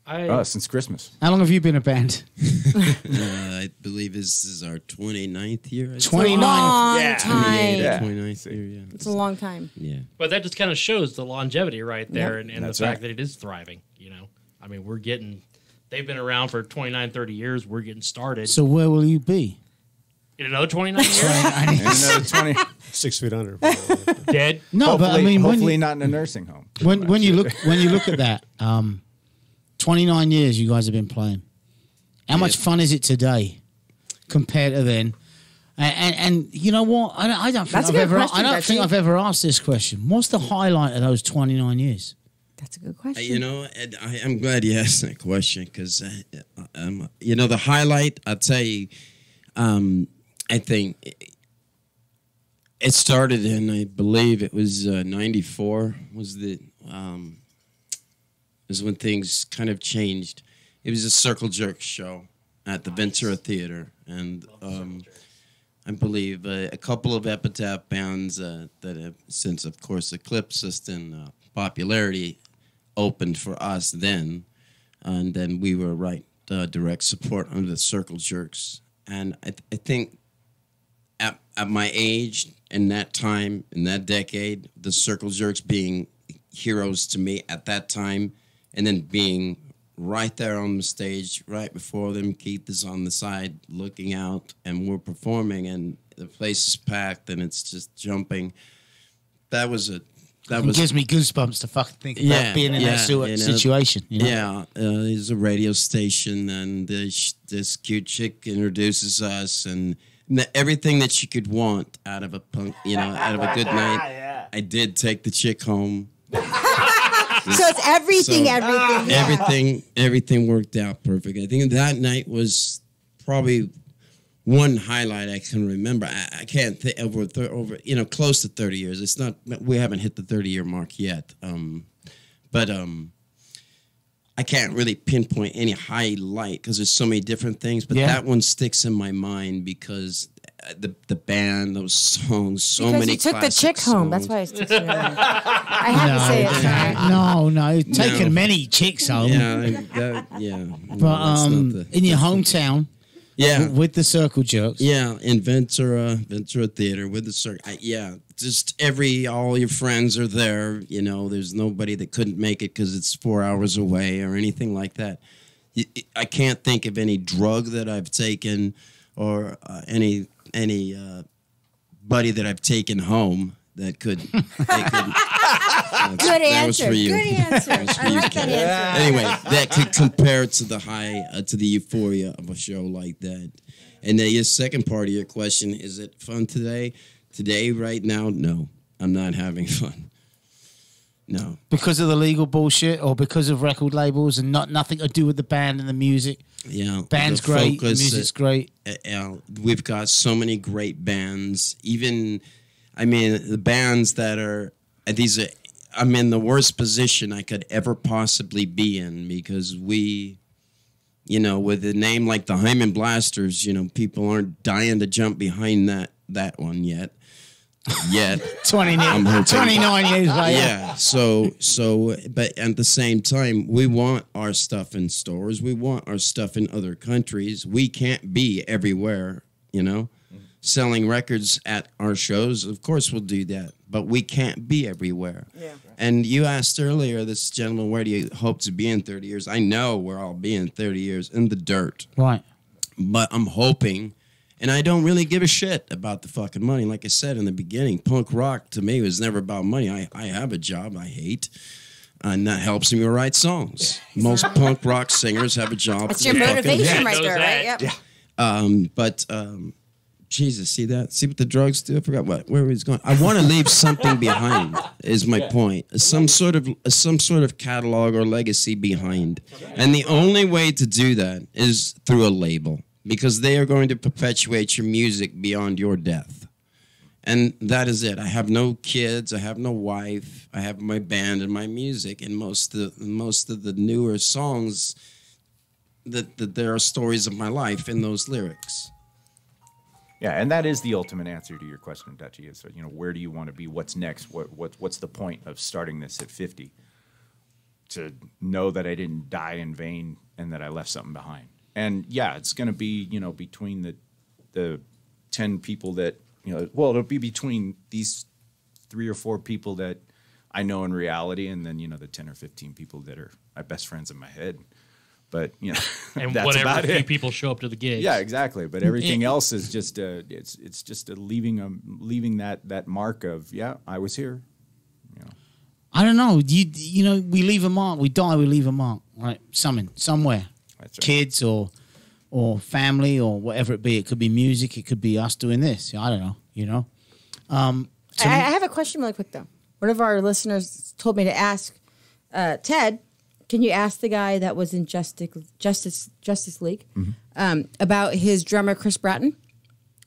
Since Christmas. How long have you been a band? I believe this is our 29th year. 29. Long Yeah. time. Yeah. 29th year, yeah. It's a long time. Yeah. But that just kind of shows the longevity right there, Yep. and the fact that it is thriving, I mean, they've been around for 29, 30 years. We're getting started. So where will you be? In another 29 years? And another 20. 6 feet under. Dead? No, but I mean, hopefully not in a nursing home. When you look at that, 29 years you guys have been playing. How much fun is it today compared to then? And you know what? I don't think I've ever asked this question. What's the highlight of those 29 years? That's a good question. You know, and I'm glad you asked that question because, you know, the highlight, I'll tell you, I think it started in, I believe it was 94 was when things kind of changed. It was a Circle Jerk show at the Ventura Theater, and I believe a couple of Epitaph bands that have since, of course, eclipsed us in popularity opened for us then, and then we were direct support under the Circle Jerks. And I think at my age, in that time, in that decade, the Circle Jerks being heroes to me at that time, and then being right there on the stage, right before them, Keith is on the side looking out, and we're performing, and the place is packed, and it's just jumping. That gives me goosebumps to fucking think about being in that situation. You know? Yeah, there's a radio station, and this cute chick introduces us, and everything that you could want out of a punk, out of a good night. Yeah. I did take the chick home. So it's everything. Everything worked out perfect. I think that night was probably one highlight I can remember. I can't think over close to 30 years. It's not. We haven't hit the 30-year mark yet. But I can't really pinpoint any highlight because there's so many different things. But that one sticks in my mind because the band, those songs, because many. You took the chick home. That's why it sticks in my mind. I had to say it. Sorry. No, taking many chicks home. But in your hometown. Yeah, with the Circle Jerks. Yeah, in Ventura Theater with the Circle. Just all your friends are there. You know, there's nobody that couldn't make it because it's 4 hours away or anything like that. I can't think of any drug that I've taken or any buddy that I've taken home that could. Good answer. Good answer. I like that answer. Anyway, that could compare to the high, to the euphoria of a show like that. And then your second part of your question, is it fun today? Today, right now, no. I'm not having fun. No. Because of the legal bullshit or because of record labels and nothing to do with the band and the music? Yeah. Band's great, music's great. We've got so many great bands. Even, the bands that are, I'm in the worst position I could ever possibly be in because we, with a name like the Hymen Blasters, people aren't dying to jump behind that one yet. 29 years later. Yeah. So, but at the same time, we want our stuff in stores. We want our stuff in other countries. We can't be everywhere, selling records at our shows. Of course we'll do that, but we can't be everywhere. Yeah. And you asked earlier, this gentleman, where do you hope to be in 30 years? I know where I'll be in 30 years, in the dirt. Right. But I'm hoping, and I don't really give a shit about the fucking money. Like I said in the beginning, punk rock to me was never about money. I have a job I hate, and that helps me write songs. Most punk rock singers have a job. That's your motivation right there, right? Yep. Yeah. Jesus, see that? See what the drugs do? I forgot where he's going. I want to leave something behind. Is my point? Some sort of catalog or legacy behind, and the only way to do that is through a label because they are going to perpetuate your music beyond your death, and that is it. I have no kids. I have no wife. I have my band and my music, and most of the newer songs that there are stories of my life in those lyrics. Yeah, and that is the ultimate answer to your question, Dutchie. Is where do you want to be? What's next? What's the point of starting this at 50? To know that I didn't die in vain and that I left something behind. And yeah, it's going to be between the 10 people that it'll be between these 3 or 4 people that I know in reality, and then the 10 or 15 people that are my best friends in my head. But and that's whatever about few it. people show up to the gigs. Yeah, exactly. But everything else is just it's just leaving that mark of I was here. I don't know. We leave a mark. We die. We leave a mark. Right, somewhere. That's right. Kids or family or whatever it be. It could be music. It could be us doing this. I don't know. I have a question really quick though. One of our listeners told me to ask. Ted, can you ask the guy that was in Justice League about his drummer Chris Bratton?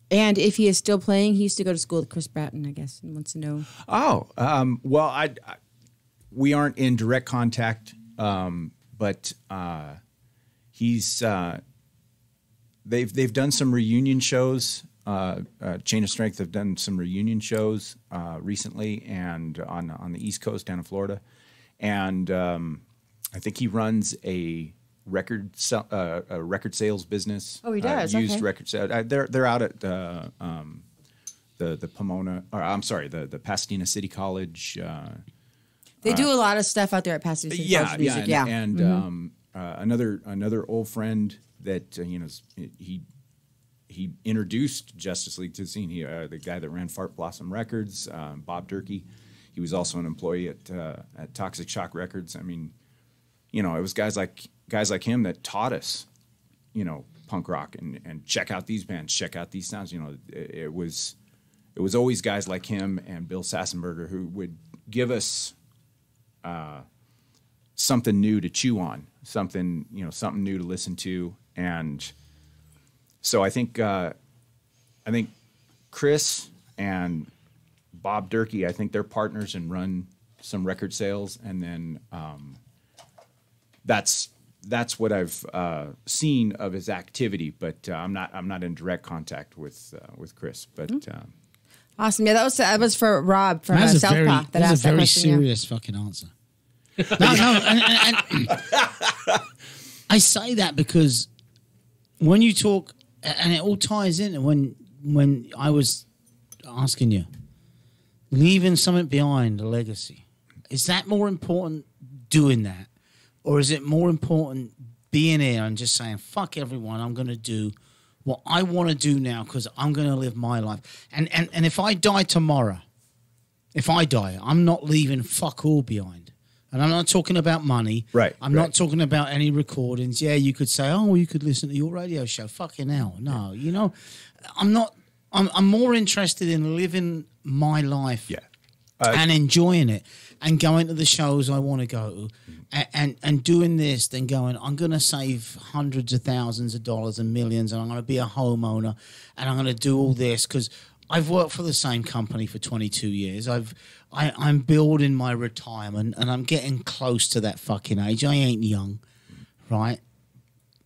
And if he is still playing, he used to go to school with Chris Bratton, I guess, and wants to know. Oh, well, we aren't in direct contact, but he's they've done some reunion shows. Chain of Strength have done some reunion shows recently, and on the East Coast down in Florida, and I think he runs a record sales business. Oh, he does. Used record sales. They're out at the Pomona, or I'm sorry, the Pasadena City College. They do a lot of stuff out there at Pasadena City College Music. And another old friend that he introduced Justice League to the scene. He the guy that ran Fart Blossom Records, Bob Durkee. He was also an employee at Toxic Shock Records. I mean, it was guys like him that taught us, punk rock and check out these bands, check out these sounds. It was always guys like him and Bill Sassenberger who would give us something new to chew on, something new to listen to. And so I think Chris and Bob Durkee, I think they're partners and run some record sales. And then that's what I've seen of his activity, but I'm not in direct contact with Chris. But awesome. Yeah, that was for Rob from That's Southpaw that asked that question. a very serious fucking answer. No, and I say that because when you talk, and it all ties in. When I was asking you, leaving something behind, a legacy, is that more important doing that? Or is it more important being here and just saying, fuck everyone, I'm going to do what I want to do now because I'm going to live my life. And if I die tomorrow, I'm not leaving fuck all behind. And I'm not talking about money. Right. I'm not talking about any recordings. Yeah, you could say, oh, you could listen to your radio show. Fucking hell. No, I'm more interested in living my life and enjoying it and going to the shows I want to go to and doing this, then going, I'm going to save hundreds of thousands of dollars and millions, and I'm going to be a homeowner, and I'm going to do all this because I've worked for the same company for 22 years. I'm building my retirement, and I'm getting close to that fucking age. I ain't young, right?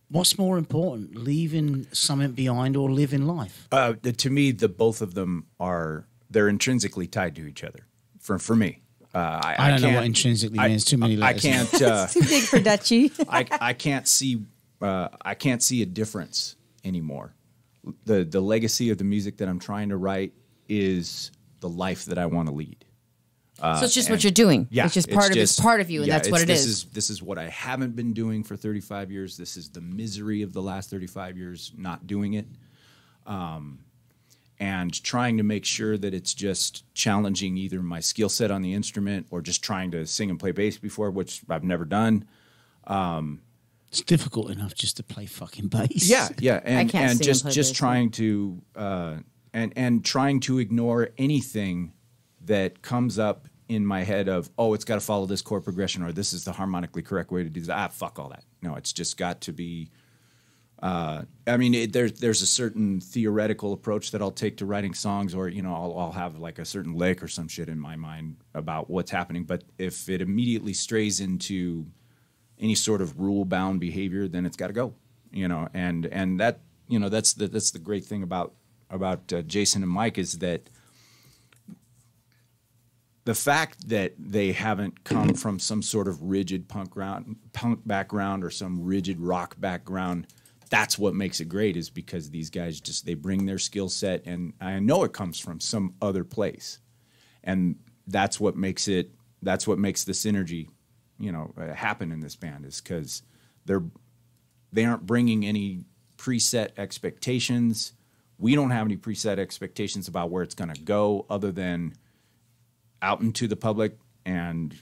What's more important, leaving something behind or living life? To me, both of them they're intrinsically tied to each other. For me, I don't know what intrinsically means. Too many letters. I can't. It's too big for Dutchie. I can't see. I can't see a difference anymore. The legacy of the music that I'm trying to write is the life that I want to lead. So it's just what you're doing. Yeah, it's just part of you, and that's what it is. This is what I haven't been doing for 35 years. This is the misery of the last 35 years not doing it. And trying to make sure that it's just challenging either my skill set on the instrument or just trying to sing and play bass before, which I've never done. It's difficult enough just to play fucking bass. Yeah, and just trying to and trying to ignore anything that comes up in my head of, oh, it's got to follow this chord progression or this is the harmonically correct way to do that. Fuck all that. No, it's just got to be. There's a certain theoretical approach that I'll take to writing songs, or I'll have like a certain lick or some shit in my mind about what's happening. But if it immediately strays into any sort of rule-bound behavior, then it's got to go. And that that's the great thing about Jason and Mike is that the fact that they haven't come from some sort of rigid punk background or some rigid rock background. That's what makes it great, is because these guys they bring their skill set, and I know it comes from some other place, and that's what makes the synergy, happen in this band, is because they aren't bringing any preset expectations. We don't have any preset expectations about where it's going to go, other than out into the public, and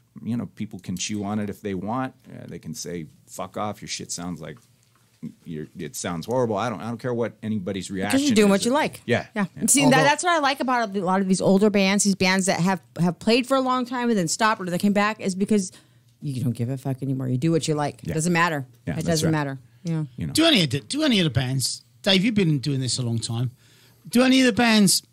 people can chew on it if they want. They can say, "Fuck off, your shit sounds like." It sounds horrible. I don't care what anybody's reaction is. Because you're doing what you like. Yeah. See, that's what I like about a lot of these older bands, these bands that have played for a long time and then stopped or they came back, is because you don't give a fuck anymore. You do what you like. Yeah. It doesn't matter. Yeah, It that's doesn't right. matter. Yeah. You know. Do any of the bands, Dave? You've been doing this a long time. Do any of the bands?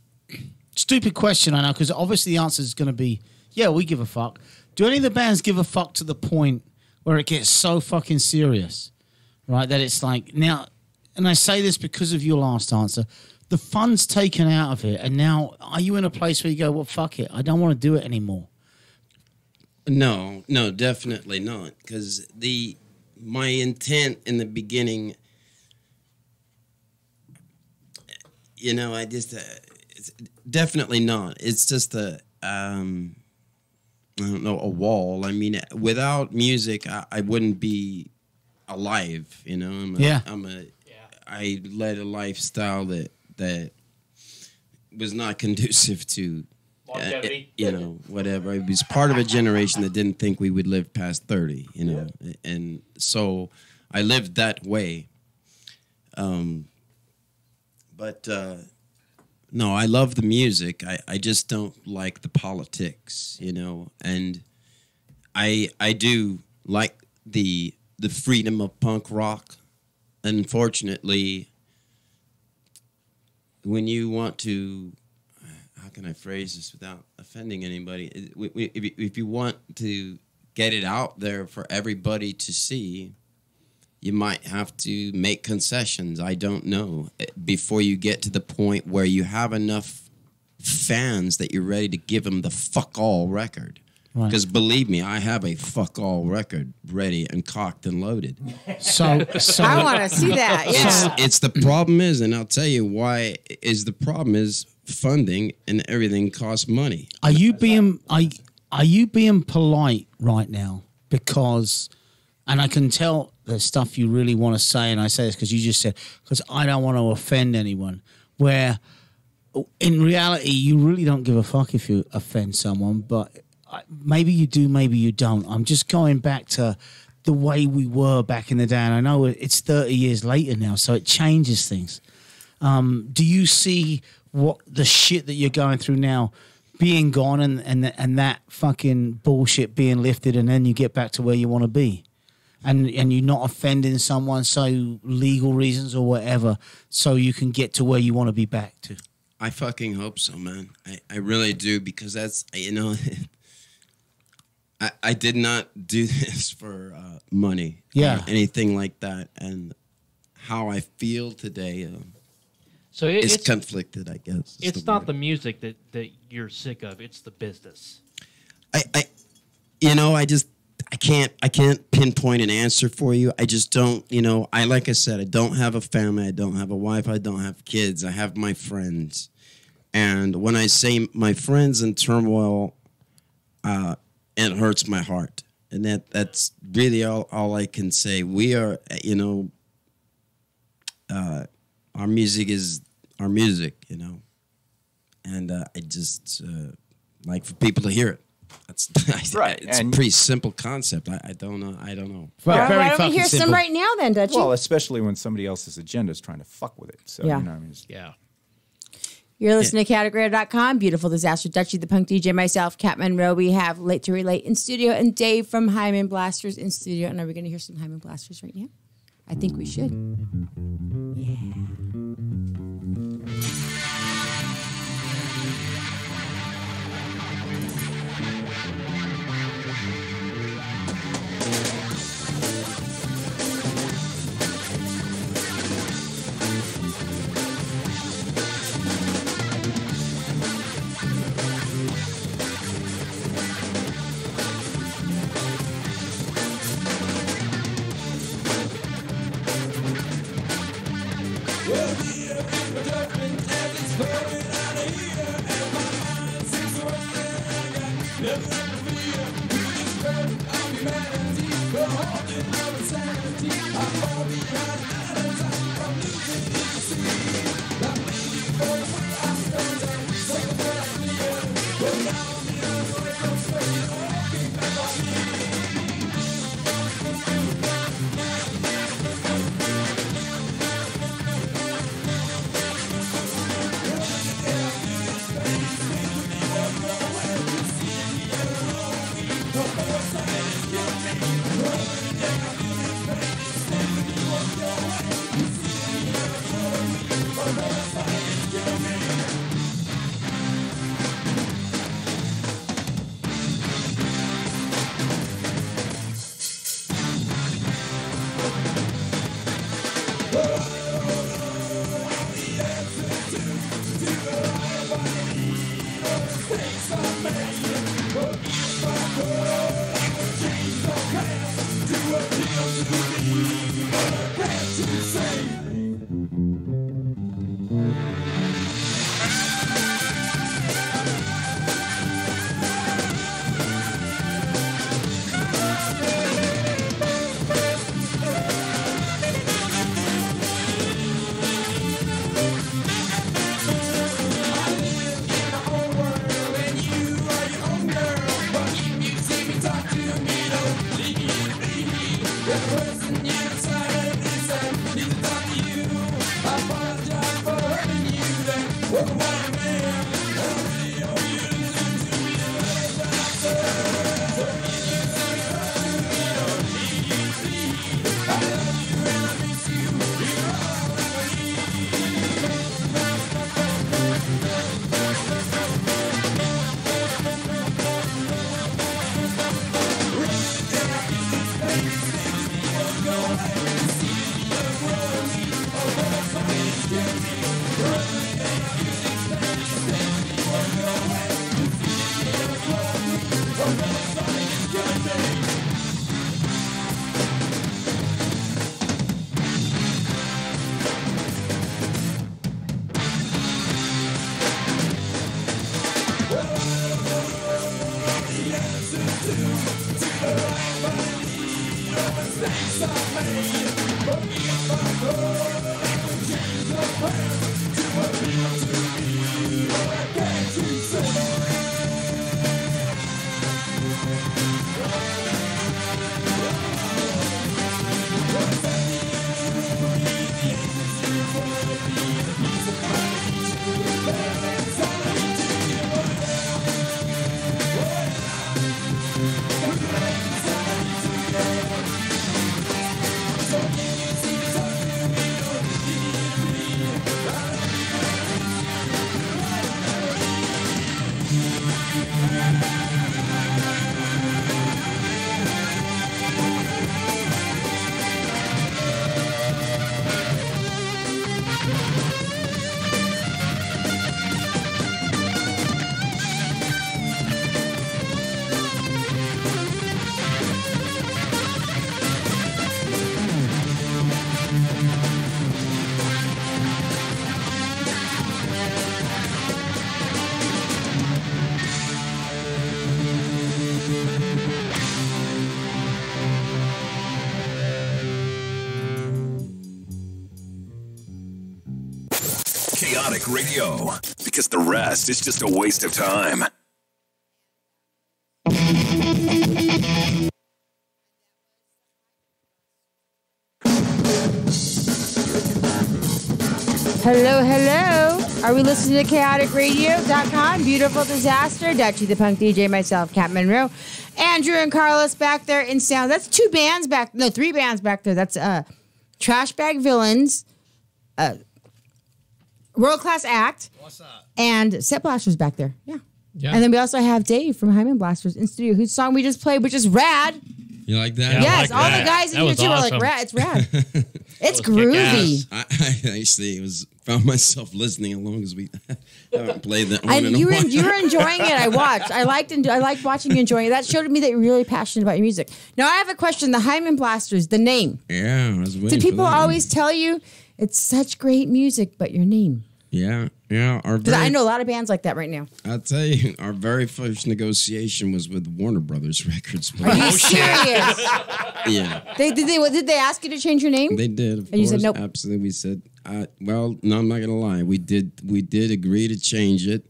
Stupid question, I know, because obviously the answer is going to be, yeah, we give a fuck. Do any of the bands give a fuck to the point where it gets so fucking serious, right? That it's like now, and I say this because of your last answer, the fun's taken out of it, and now are you in a place where you go, well, fuck it, I don't want to do it anymore? No, definitely not. Because my intent in the beginning, I just it's definitely not. It's just I don't know, a wall. I mean, without music, I wouldn't be alive. I led a lifestyle that was not conducive to longevity. Whatever. I was part of a generation that didn't think we would live past 30. And so I lived that way. But no, I love the music. I just don't like the politics, and I do like the freedom of punk rock. Unfortunately, when you want to, how can I phrase this without offending anybody? If you want to get it out there for everybody to see, you might have to make concessions. I don't know. Before you get to the point where you have enough fans that you're ready to give them the fuck all record. Because believe me, I have a fuck all record ready and cocked and loaded. So I want to see that. Yeah. It's the problem is, and I'll tell you why. Is the problem is funding and everything costs money. Are you being polite right now? Because, and I can tell the stuff you really want to say, and I say this because you just said, because I don't want to offend anyone, where in reality you really don't give a fuck if you offend someone, but maybe you do, maybe you don't. I'm just going back to the way we were back in the day, and I know it's 30 years later now, so it changes things. Do you see what the shit that you're going through now being gone and that fucking bullshit being lifted, and then you get back to where you want to be? And you're not offending someone, so legal reasons or whatever, so you can get to where you want to be back to. I fucking hope so, man. I really do, because that's, I did not do this for money or anything like that. And how I feel today so it's conflicted, I guess. It's not the music that you're sick of. It's the business. I can't pinpoint an answer for you. I just don't, like I said, I don't have a family. I don't have a wife. I don't have kids. I have my friends. And when I say my friends in turmoil, it hurts my heart. And that's really all I can say. We are, our music is our music, And I just like for people to hear it. That's right. It's a pretty simple concept. I don't know. Well, why don't we hear some right now then, Dutchie? Well, especially when somebody else's agenda is trying to fuck with it. So, Yeah. Yeah. You're listening to CaoticRadio.com. Beautiful Disaster. Dutchie, the punk DJ, myself, Kat Monroe. We have Late to Relate in studio and Dave from Hymen Blasters in studio. And are we going to hear some Hymen Blasters right now? I think we should. Yeah. Yeah. Kaotic Radio, because the rest is just a waste of time. Hello, hello. Are we listening to chaoticradio.com? Beautiful Disaster. Dutchie the Punk DJ, myself, Kat Monroe. Andrew and Carlos back there in sound. That's three bands back there. That's Trash Bag Villains, World Class Act, and Set Blasters back there. Yeah. And then we also have Dave from Hymen Blasters in studio, whose song we just played, which is rad. You like that? Yeah, Yes, like all that. the guys in That here was too are like, awesome. rad. It's rad. It's That was groovy. I actually found myself listening as long as we haven't played that one in a You while. were enjoying it. I watched. I liked watching you enjoying it. That showed me that you're really passionate about your music. Now I have a question. The Hymen Blasters, the name. Yeah, I was waiting Do people for that. always tell you it's such great music, but your name? Yeah. Because I know a lot of bands like that right now. I'll tell you, our very first negotiation was with Warner Brothers Records. Are you serious? Yeah. Did they ask you to change your name? They did, of And you course. said nope. Absolutely. We said, well, no, I'm not going to lie. We did agree to change it.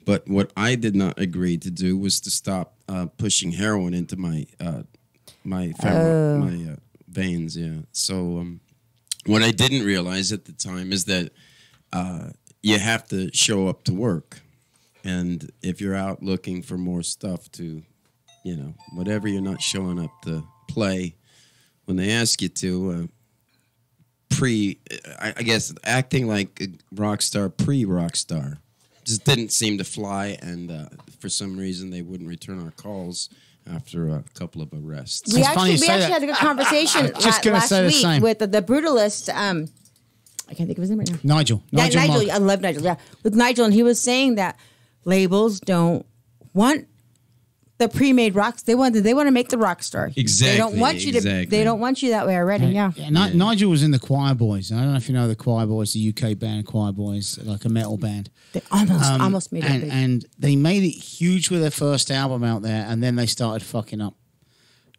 But what I did not agree to do was to stop pushing heroin into my veins. Yeah. So what I didn't realize at the time is that you have to show up to work. And if you're out looking for more stuff to, whatever you're not showing up to play, when they ask you to, I guess acting like a rock star, pre-rock star, just didn't seem to fly. And for some reason, they wouldn't return our calls after a couple of arrests. We actually had a good conversation last week with the Brutalist. I can't think of his name right now. Nigel. Nigel. I love Nigel. Yeah, with Nigel, and he was saying that labels don't want the pre-made rocks. They want to make the rock star. Exactly. They don't want you to. They don't want you that way already. Yeah. Nigel was in the Choir Boys. I don't know if you know the Choir Boys, the UK band Choir Boys, like a metal band. They almost made it big. And they made it huge with their first album out there, and then they started fucking up.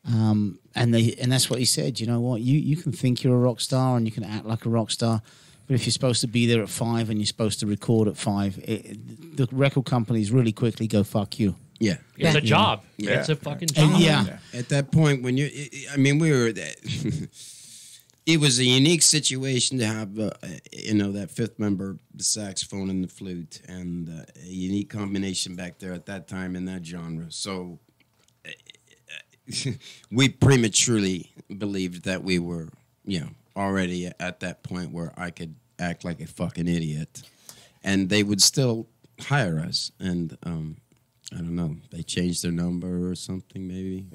And that's what he said. You know what? You can think you're a rock star and you can act like a rock star, but if you're supposed to be there at 5 and you're supposed to record at 5, the record companies really quickly go fuck you. Yeah, it's a job. Yeah. It's a fucking job. Yeah. At that point, when we were. It was a unique situation to have, that fifth member, the saxophone and the flute, and a unique combination back there at that time in that genre. So we prematurely believed that we were, already at that point where I could act like a fucking idiot, and they would still hire us. And I don't know, they changed their number or something, maybe.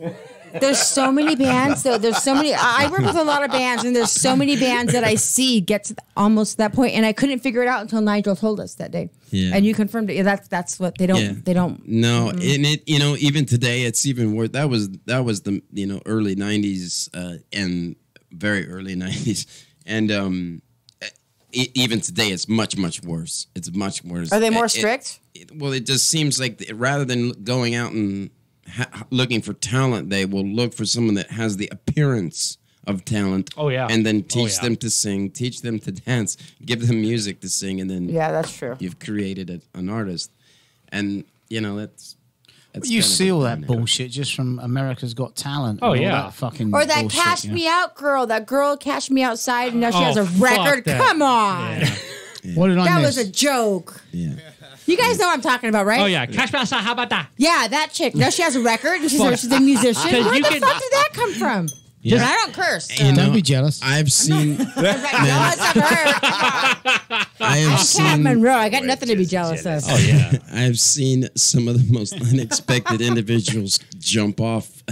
There's so many bands, though. There's so many. I work with a lot of bands, and there's so many bands that I see get to almost that point, and I couldn't figure it out until Nigel told us that day. Yeah. And you confirmed it. Yeah, that's what they don't. Yeah. They don't. No, and it, even today, it's even worse. That was the early '90s and very early '90s, and even today, it's much worse. It's much worse. Are they more strict? Well, it just seems like rather than going out and looking for talent, they will look for someone that has the appearance of talent. Oh, yeah. And then teach them to sing, teach them to dance, give them music to sing, and then that's true. You've created an artist, and that's you see all that bullshit just from America's Got Talent. Oh, and all yeah. that fucking Or that bullshit, Cash Me Out girl. That girl cashed me outside, and now she has a fuck record. that. Come on. Yeah. What did I That miss? was a joke. Yeah. You guys know what I'm talking about, right? Oh yeah, Cash Mouse, how about that? Yeah, that chick. Now she has a record, and she's a musician. Where you the can- fuck did that come from? Yeah. I don't curse. So. Don't be jealous. I've seen. I'm not jealous of her. I have Cat seen. Monroe. I got nothing to be jealous of. Oh yeah. I've seen some of the most unexpected individuals jump off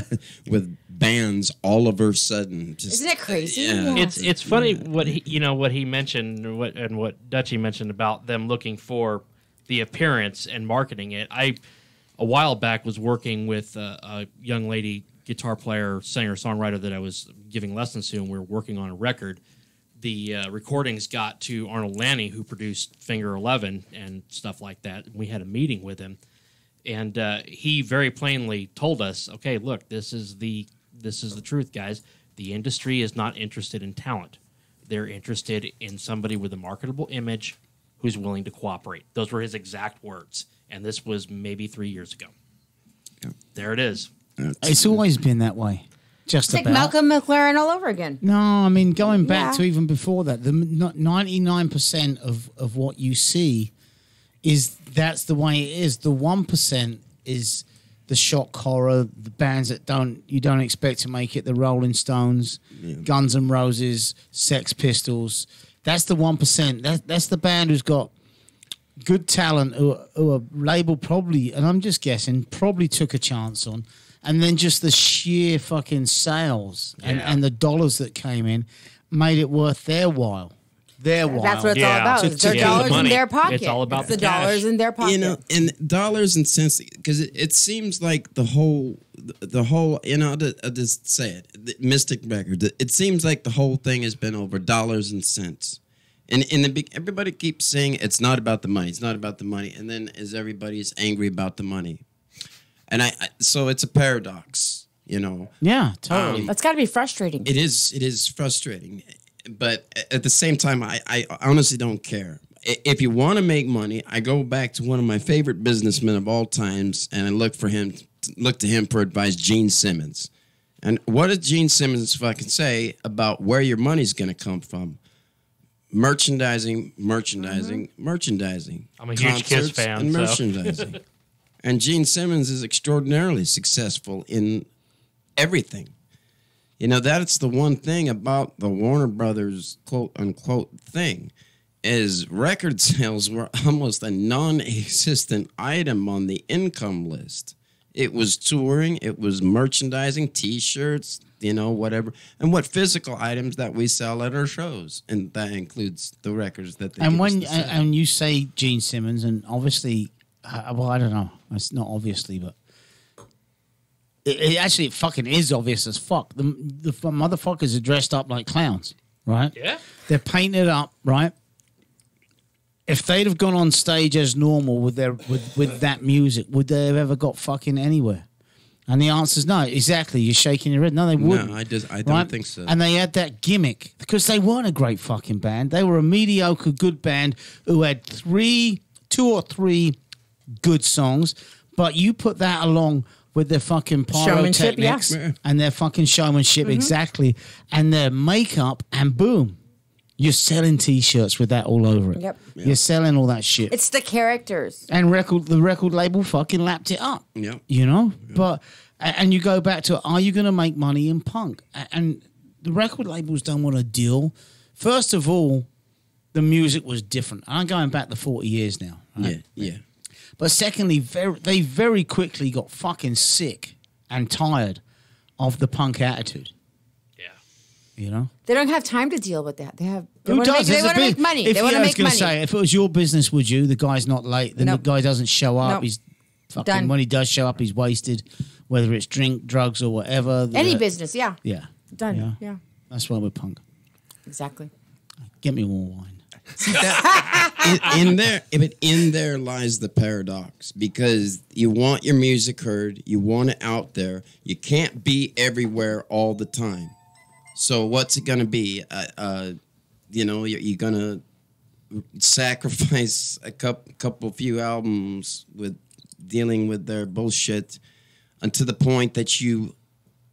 with bands all of a sudden. Isn't it crazy? Yeah. It's funny what he mentioned and what Dutchie mentioned about them looking for the appearance and marketing it. I a while back was working with a young lady guitar player, singer, songwriter that I was giving lessons to, and we were working on a record. The recordings got to Arnold Lanny, who produced Finger 11 and stuff like that. We had a meeting with him, and he very plainly told us, "Okay, look, this is the truth, guys. The industry is not interested in talent. They're interested in somebody with a marketable image who's willing to cooperate." Those were his exact words, and this was maybe 3 years ago. Yeah. There it is. It's always been that way. Just It's like about. Malcolm McLaren all over again. No, I mean, going back Yeah. to even before that, the 99% of what you see that's the way it is. The 1% is the shock horror, the bands that you don't expect to make it, the Rolling Stones, Guns N' Roses, Sex Pistols. That's the 1%. That's the band who's got good talent, who a label probably, and I'm just guessing, probably took a chance on. And then just the sheer fucking sales and the dollars that came in made it worth their while. That's what it's all about. It's their dollars in their pocket. It's all about the dollars in their pocket. And dollars and cents, because it seems like the whole, I'll just say it, the Mystic record, it seems like the whole thing has been over dollars and cents. And everybody keeps saying it's not about the money. It's not about the money. And then everybody's angry about the money. And so it's a paradox, Yeah, totally. That's got to be frustrating. It is frustrating. But at the same time, I honestly don't care. If you want to make money, I go back to one of my favorite businessmen of all times, and I look to him for advice, Gene Simmons. And what does Gene Simmons fucking say about where your money's going to come from? Merchandising. I'm a huge Kiss fan, and so. merchandising. And Gene Simmons is extraordinarily successful in everything. That's the one thing about the Warner Brothers quote-unquote thing, is record sales were almost a non-existent item on the income list. It was touring, it was merchandising, T-shirts, whatever, and what physical items that we sell at our shows, and that includes the records that they And give us when to sell. and you say Gene Simmons, and obviously, well, I don't know, it's not obviously, but it actually fucking is obvious as fuck. The motherfuckers are dressed up like clowns, right? Yeah. They're painted up, right? If they'd have gone on stage as normal with that music, would they have ever got fucking anywhere? And the answer is no. Exactly. You're shaking your head. No, they wouldn't. No, I don't think so. And they had that gimmick because they weren't a great fucking band. They were a mediocre good band who had two or three good songs. But you put that along with their fucking pyrotechnics and their fucking showmanship, exactly, and their makeup, and boom. You're selling T-shirts with that all over it. Yep. You're selling all that shit. It's the characters. And the record label fucking lapped it up. Yep. You know? But, and you go back to, are you going to make money in punk? And the record labels don't want to deal. First of all, the music was different. I'm going back to 40 years now. Right? Yeah. But secondly, they very quickly got fucking sick and tired of the punk attitude. You know, they don't have time to deal with that. They have. They Who want does? to make money. They want to make money. Say, if it was your business, would you? The guy's not late. Then the guy doesn't show up. Nope. He's fucking. Done. When he does show up, he's wasted. Whether it's drink, drugs, or whatever. Any business, yeah. Yeah. Done. Yeah. That's why we're punk. Exactly. Get me more wine. See that in there lies the paradox, because you want your music heard, you want it out there, you can't be everywhere all the time. So what's it gonna be? You're gonna sacrifice a couple few albums with dealing with their bullshit, until the point that you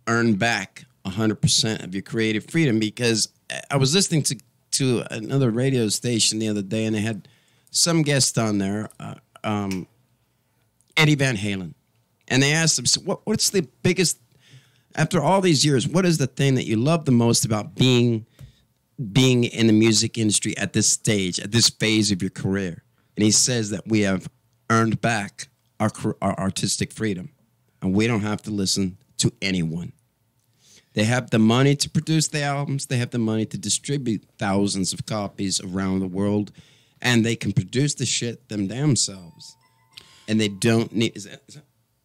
earn back 100% of your creative freedom. Because I was listening to another radio station the other day, and they had some guest on there, Eddie Van Halen, and they asked him, so what's the biggest, after all these years, what is the thing that you love the most about being in the music industry at this stage, at this phase of your career? And he says that we have earned back our artistic freedom, and we don't have to listen to anyone. They have the money to produce the albums. They have the money to distribute thousands of copies around the world, and they can produce the shit them damn selves. And they don't need... Is that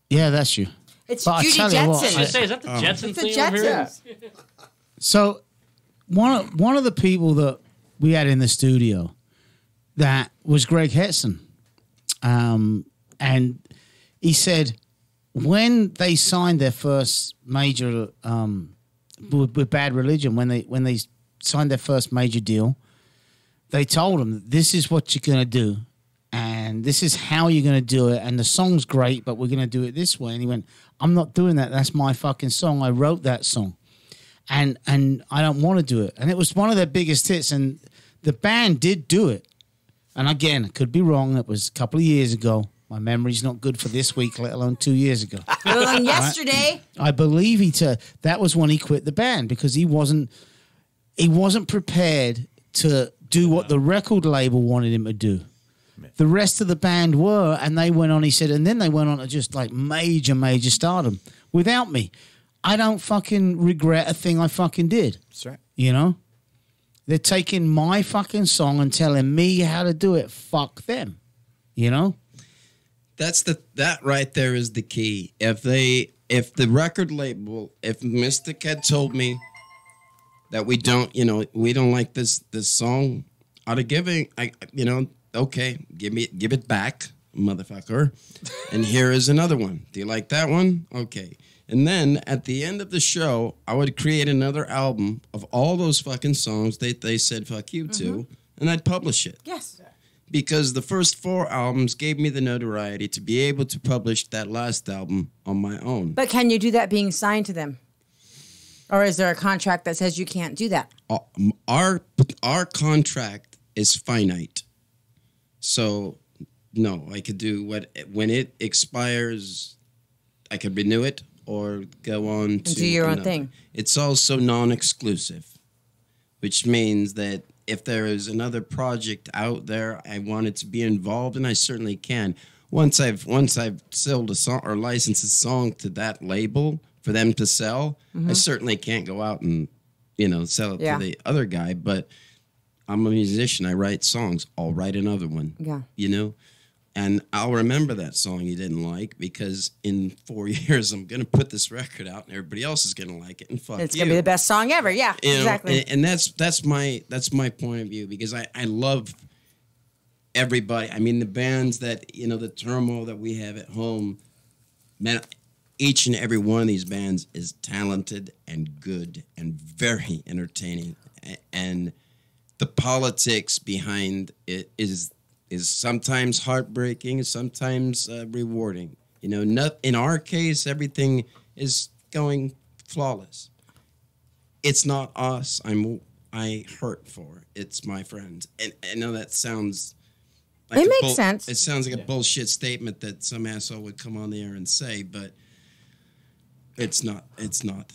Yeah, that's you. It's But I Judy tell you what, Jetson. I was gonna say, is that the Jetson It's the thing over here? Jetsons. So one of the people that we had in the studio that was Greg Hetson, and he said when they signed their first major with Bad Religion, when they signed their first major deal, they told him, this is what you're going to do, and this is how you're going to do it, and the song's great, but we're going to do it this way. And he went, I'm not doing that. That's my fucking song. I wrote that song, and I don't want to do it. And it was one of their biggest hits, and the band did do it. And again, I could be wrong. It was a couple of years ago. My memory's not good for this week, let alone 2 years ago. Well, yesterday. I believe that was when he quit the band, because he wasn't prepared to do what the record label wanted him to do. The rest of the band were, and they went on, he said, and then they went on to just like major stardom without me. I don't fucking regret a thing I fucking did. That's right. You know? They're taking my fucking song and telling me how to do it. Fuck them. You know? That right there is the key. If the record label, if Mystic had told me that we don't like this song, I'd have given, okay, give it back, motherfucker. And here is another one. Do you like that one? Okay. And then at the end of the show, I would create another album of all those fucking songs they said fuck you to, and I'd publish it. Yes. Because the first 4 albums gave me the notoriety to be able to publish that last album on my own. But can you do that being signed to them? Or is there a contract that says you can't do that? Our contract is finite. So, no, I could do when it expires, I could renew it or go on to do your own another. thing. It's also non-exclusive, which means that if there is another project out there I wanted to be involved in, I certainly can. Once I've sold a song or licensed a song to that label for them to sell, I certainly can't go out and sell it to the other guy. But I'm a musician. I write songs. I'll write another one. Yeah. And I'll remember that song you didn't like because in 4 years I'm gonna put this record out and everybody else is gonna like it and fuck It's you. gonna be the best song ever. Yeah, You know, exactly. and that's my point of view because I love everybody. I mean the bands that the turmoil that we have at home, man. Each and every one of these bands is talented and good and very entertaining, and the politics behind it is sometimes heartbreaking, sometimes rewarding. In our case, everything is going flawless. It's not us. I hurt for. It's my friends, and I know that sounds. Like it makes sense. It sounds like a bullshit statement that some asshole would come on the air and say, but it's not. It's not.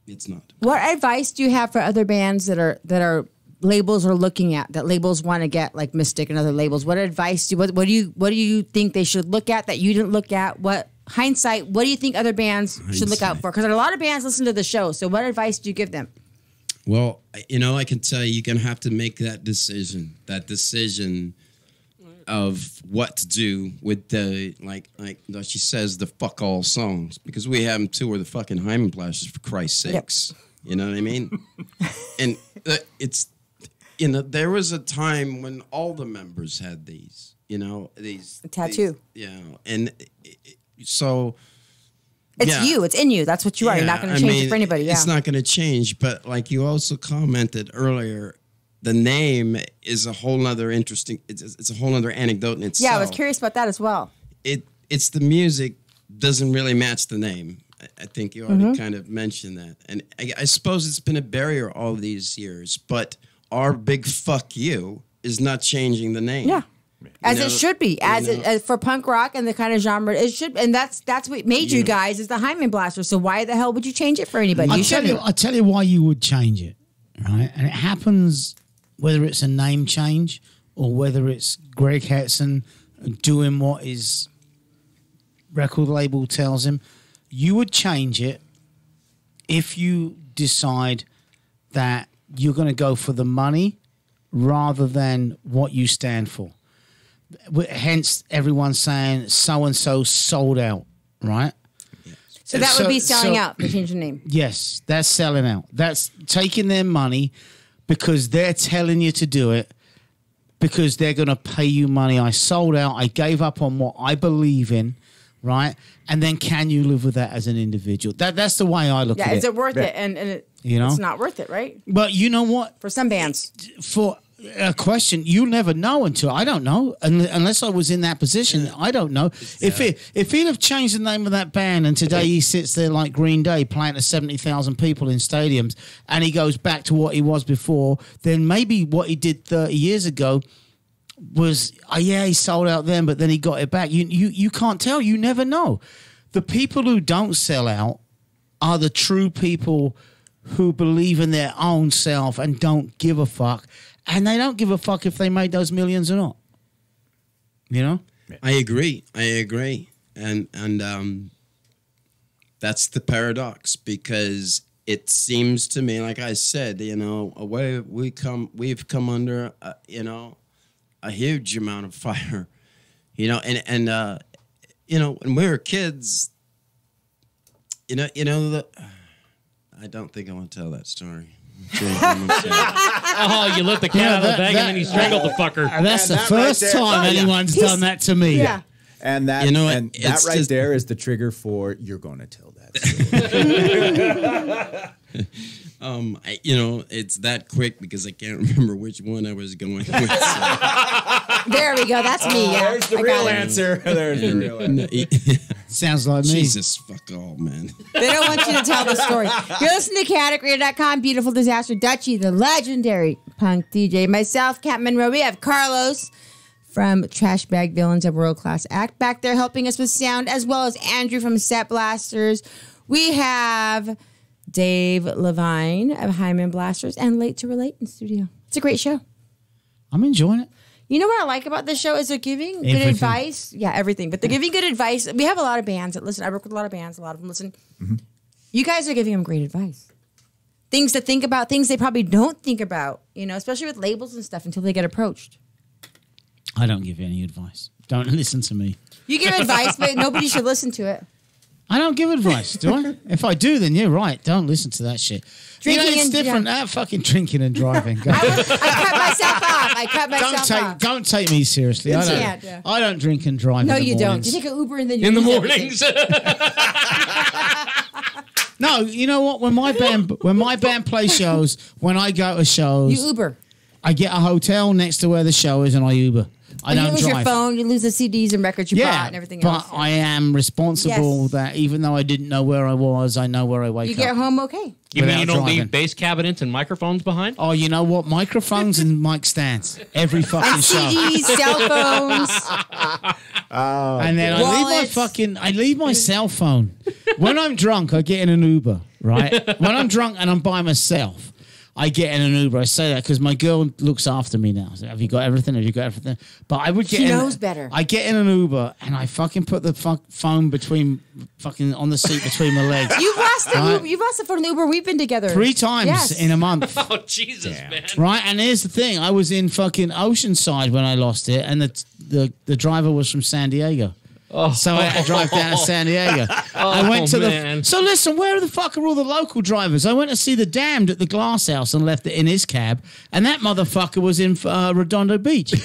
It's not. What advice do you have for other bands that are labels are looking at, that labels want to get, like Mystic and other labels? What advice what do you think they should look at that you didn't look at? What do you think other bands should look out for? Because a lot of bands listen to the show. So what advice do you give them? Well, I can tell you're going to have to make that decision of what to do with the, like she says, the fuck all songs. Because we have them too, or the fucking Hymen Blasters, for Christ's sakes. Yep. You know what I mean? And it's, there was a time when all the members had these, these. A tattoo. And so... It's you. It's in you. That's what you are. You're not going to change it for anybody. Yeah. It's not going to change. But like you also commented earlier, the name is a whole nother interesting. It's a whole other anecdote in itself. Yeah, I was curious about that as well. It's the music doesn't really match the name. I think you already kind of mentioned that, and I suppose it's been a barrier all these years. But our big fuck you is not changing the name. Yeah. As it should be, as for punk rock and the kind of genre it should, and that's what made you guys is the Hymen Blasters. So why the hell would you change it for anybody? I tell you why you would change it, right? And it happens whether it's a name change or whether it's Greg Hetson doing what his record label tells him. You would change it if you decide that you're going to go for the money rather than what you stand for. Hence, everyone's saying so-and-so sold out, right? So that would be selling out, to change the name. Yes, that's selling out. That's taking their money because they're telling you to do it because they're going to pay you money. I sold out. I gave up on what I believe in, right? And then can you live with that as an individual? That's the way I look at it. Yeah, is it worth it? And it's not worth it, right? But you know what? For some bands. For a question, you never know until I don't know unless I was in that position. I don't know if he'd have changed the name of that band and today he sits there like Green Day playing to 70,000 people in stadiums and he goes back to what he was before. Then maybe what he did 30 years ago was he sold out then, but then he got it back. You can't tell. You never know. The people who don't sell out are the true people who believe in their own self and don't give a fuck. And they don't give a fuck if they made those millions or not. You know? I agree. And that's the paradox because it seems to me, like I said, we've come under, a huge amount of fire, and when we were kids, I don't think I want to tell that story. Oh, you let the cat out of the bag and then you strangled the fucker. That's the first time anyone's done that to me. Yeah. And that, that right there is the trigger for you're going to tell that story. It's that quick because I can't remember which one I was going with. So. There we go. That's me. Yeah. There's the real answer. There's the real answer. Sounds like me. Jesus, fuck all, man. They don't want you to tell the story. You're listening to CaoticRadio.com. Beautiful Disaster. Dutchie, the legendary punk DJ. Myself, Cat Monroe. We have Carlos from Trash Bag Villains, a world-class act, back there helping us with sound, as well as Andrew from Set Blasters. We have Dave Levine of Hymen Blasters and Late to Relate in studio. It's a great show. I'm enjoying it. You know what I like about this show is they're giving good advice. Yeah, everything. But they're giving good advice. We have a lot of bands that listen. I work with a lot of bands. A lot of them listen. Mm-hmm. You guys are giving them great advice. Things to think about, things they probably don't think about, especially with labels and stuff until they get approached. I don't give any advice. Don't listen to me. You give advice, but nobody should listen to it. I don't give advice, do I? If I do, then you're right. Don't listen to that shit. Drinking it's and different. Fucking drinking and driving. Go. I cut myself off. I cut myself off. Don't take me seriously. I don't drink and drive. No, in the you don't. mornings. You take an Uber and then you In the lose mornings. No, you know what? When my band plays shows, when I go to shows, you Uber. I get a hotel next to where the show is, and I Uber. I don't you lose drive. your phone, you lose the CDs and records you bought and everything else. But I am responsible Yes. that even though I didn't know where I was, I know where I wake You up. get home okay. You mean without you don't driving. leave bass cabinets and microphones behind? Oh, you know what? Microphones and mic stands every fucking And show. CDs, cell phones. And then Wallets. I leave my cell phone. When I'm drunk, I get in an Uber, right? When I'm drunk and I'm by myself, I get in an Uber. I say that because my girl looks after me now. So, have you got everything? Have you got everything? But I would get She in, knows better. I get in an Uber and I fucking put the phone between fucking on the seat between my legs. You've lost the Right. Uber. You've lost it for an Uber. We've been together 3 times Yes. in a month. Oh, Jesus, man. Right, and here's the thing: I was in fucking Oceanside when I lost it, and the driver was from San Diego. Oh. So I had to drive down to San Diego. I went to man. So listen, where the fuck are all the local drivers? I went to see The Damned at the Glass House and left it in his cab, and that motherfucker was in Redondo Beach.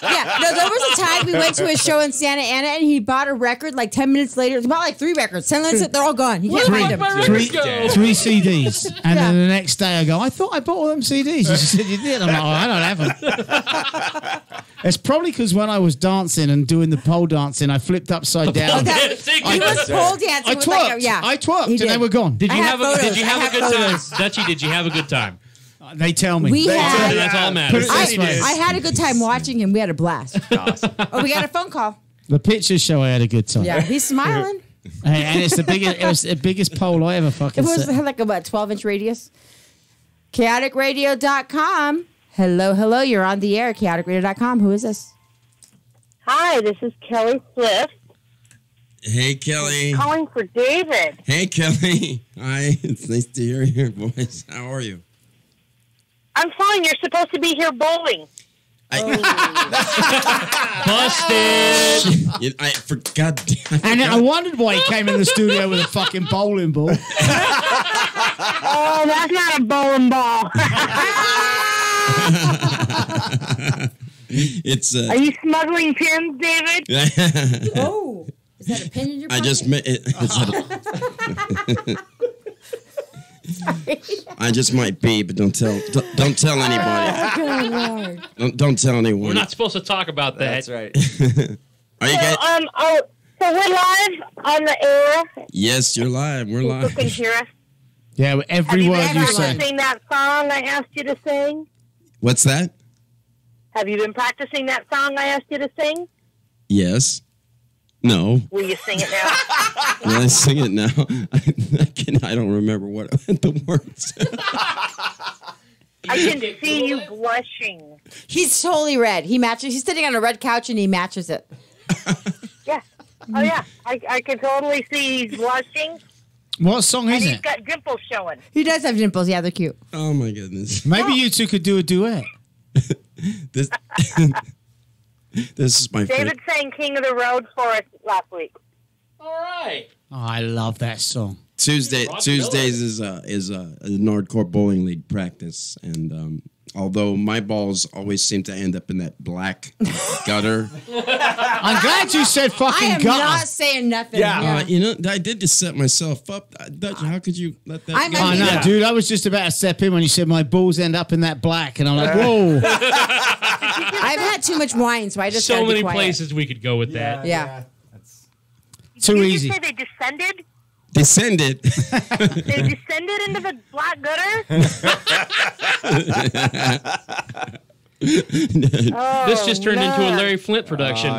Yeah, no, there was a time we went to a show in Santa Ana and he bought a record like 10 minutes later. He bought like 3 records. 10 minutes, they're all gone. He can't find them. Three CDs. And then the next day I go, I thought I bought all them CDs. She said, you did. I'm like, oh, I don't have them. It's probably because when I was dancing and doing the pole dancing, I flipped upside down. He was pole dancing. I with like twerked. a, yeah, I twerked he and did. they were gone. Did you I have have a Did you photos. have I a good have time, photos. Dutchie? Did you have a good time? They tell me. We had, That's all that Put it matters. this way. I had a good time watching him. We had a blast. Oh, we got a phone call. The pictures show I had a good time. Yeah, he's smiling. Hey, and it's the biggest. It was the biggest pole I ever fucking. It was set. like a 12-inch radius. Kaoticradio.com. Hello, you're on the air. Kaoticradio.com. Who is this? Hi, this is Kelly Swift. Hey, Kelly. Calling for David. Hey, Kelly. Hi. It's nice to hear your voice. How are you? I'm fine. You're supposed to be here bowling. Busted. I forgot. And I wondered why he came in the studio with a fucking bowling ball. Oh, that's not a bowling ball. It's. Are you smuggling pins, David? Oh, is that a pin in your pocket? I just met it. I just might be, but don't tell anybody. Oh, Lord. Don't tell anyone. We're not supposed to talk about that. That's right. Are you guys? So we're live on the air. Yes, you're live. We're People can live. hear us. Yeah, with Have every you word been you say. practicing that song I asked you to sing? What's that? Have you been practicing that song I asked you to sing? Yes. No. Will you sing it now? Will I sing it now? I don't remember what the words. I can see you blushing. He's totally red. He matches. He's sitting on a red couch and he matches it. Yeah. Oh, yeah. I can totally see he's blushing. What song And is he's it? got dimples showing. He does have dimples. Yeah, they're cute. Oh my goodness. Maybe you two could do a duet. This this is my David sang King of the Road for us last week. All right. Oh, I love that song. Tuesdays is a Nordcore bowling league practice, and although my balls always seem to end up in that black gutter. I'm glad you said I fucking am gutter. not saying nothing. You know, I did just set myself up. How could you let that I'm go? Oh, no, dude, I was just about to step in when you said my balls end up in that black, and I'm like, whoa. I've had too much wine, so I just So gotta be many quiet. places we could go with that. Yeah. Too Did easy. you say they descended? Descended. They descended into the black gutter? This just turned into a Larry Flint production.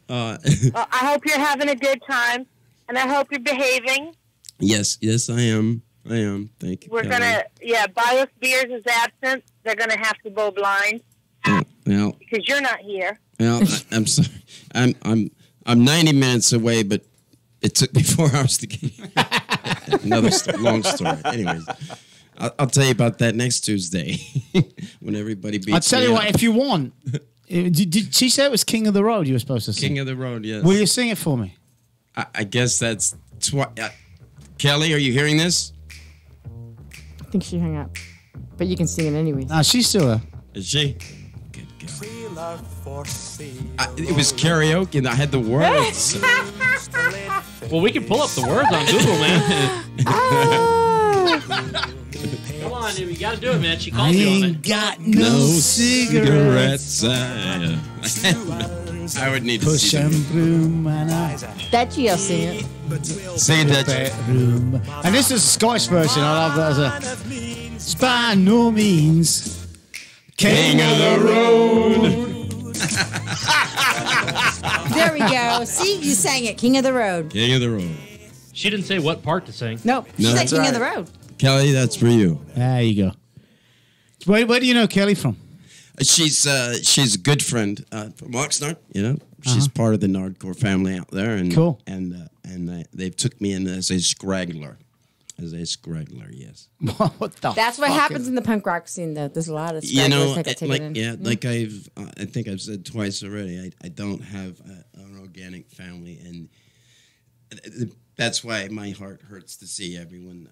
Well, I hope you're having a good time, and I hope you're behaving. Yes, I am. Thank you. We're Kelly. gonna, Bios Beers is absent. They're gonna have to go blind Well, because you're not here. I'm sorry. I'm 90 minutes away, but it took me 4 hours to get here. Another long story. Anyways, I'll tell you about that next Tuesday when everybody beats. I'll tell me you what, up. if you want. Did she say it was King of the Road you were supposed to sing? King of the Road, yes. Will you sing it for me? I guess that's Kelly, are you hearing this? I think she hung up. But you can sing it anyway. No, she's still there. Is she? Good. It was karaoke and I had the words. Well, we can pull up the words on Google, man. Come on, dude. You got to do it, man. She called you on it. Got no cigarettes. I would need to Push see and that. broom and I That you'll sing it. Sing that. bedroom. And this is a Scottish version. I love that as a by no means King of the Road. There we go. See, you sang it. King of the Road. King of the Road. She didn't say what part to sing. Nope. She No, said that's King right. of the Road. Kelly, that's for you. There you go. Where do you know Kelly from? She's a good friend from Oxnard. You know, she's part of the Nardcore family out there, and Cool. And they took me in as a scraggler, yes. What the? That's what fuck happens is- in the punk rock scene, though. There's a lot of You know, stragglers that get taken in. like I think I've said twice already. I don't have an organic family, and that's why my heart hurts to see everyone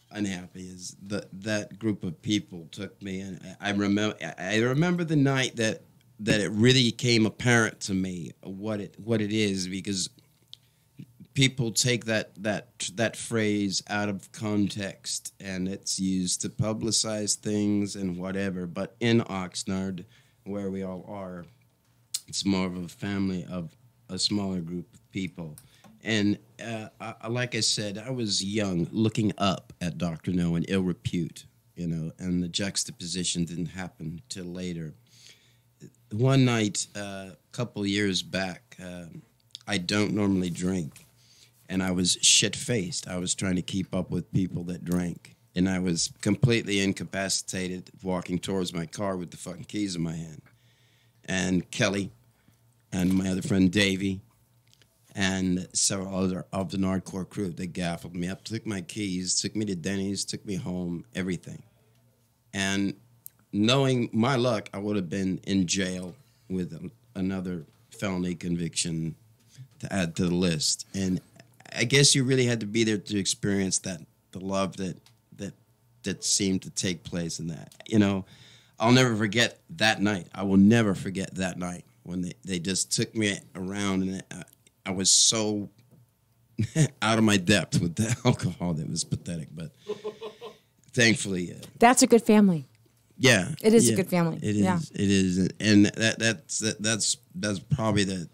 unhappy. Is that group of people took me, and I remember the night that it really became apparent to me what it is, because people take that phrase out of context and it's used to publicize things and whatever. But in Oxnard, where we all are, it's more of a family of a smaller group of people. And like I said, I was young, looking up at Dr. No in ill repute, you know, and the juxtaposition didn't happen till later. One night, a couple years back, I don't normally drink, and I was shit-faced. I was trying to keep up with people that drank, and I was completely incapacitated walking towards my car with the fucking keys in my hand. And Kelly and my other friend Davey and several other of the Nardcore crew, they gaffled me up, took my keys, took me to Denny's, took me home, everything. And knowing my luck, I would have been in jail with another felony conviction to add to the list. And I guess you really had to be there to experience the love that seemed to take place in that. You know, I'll never forget that night. I will never forget that night when they just took me around, and I was so out of my depth with the alcohol that was pathetic. But thankfully, That's a good family. yeah, It is a yeah, good family. It is. Yeah. It is, and that's probably the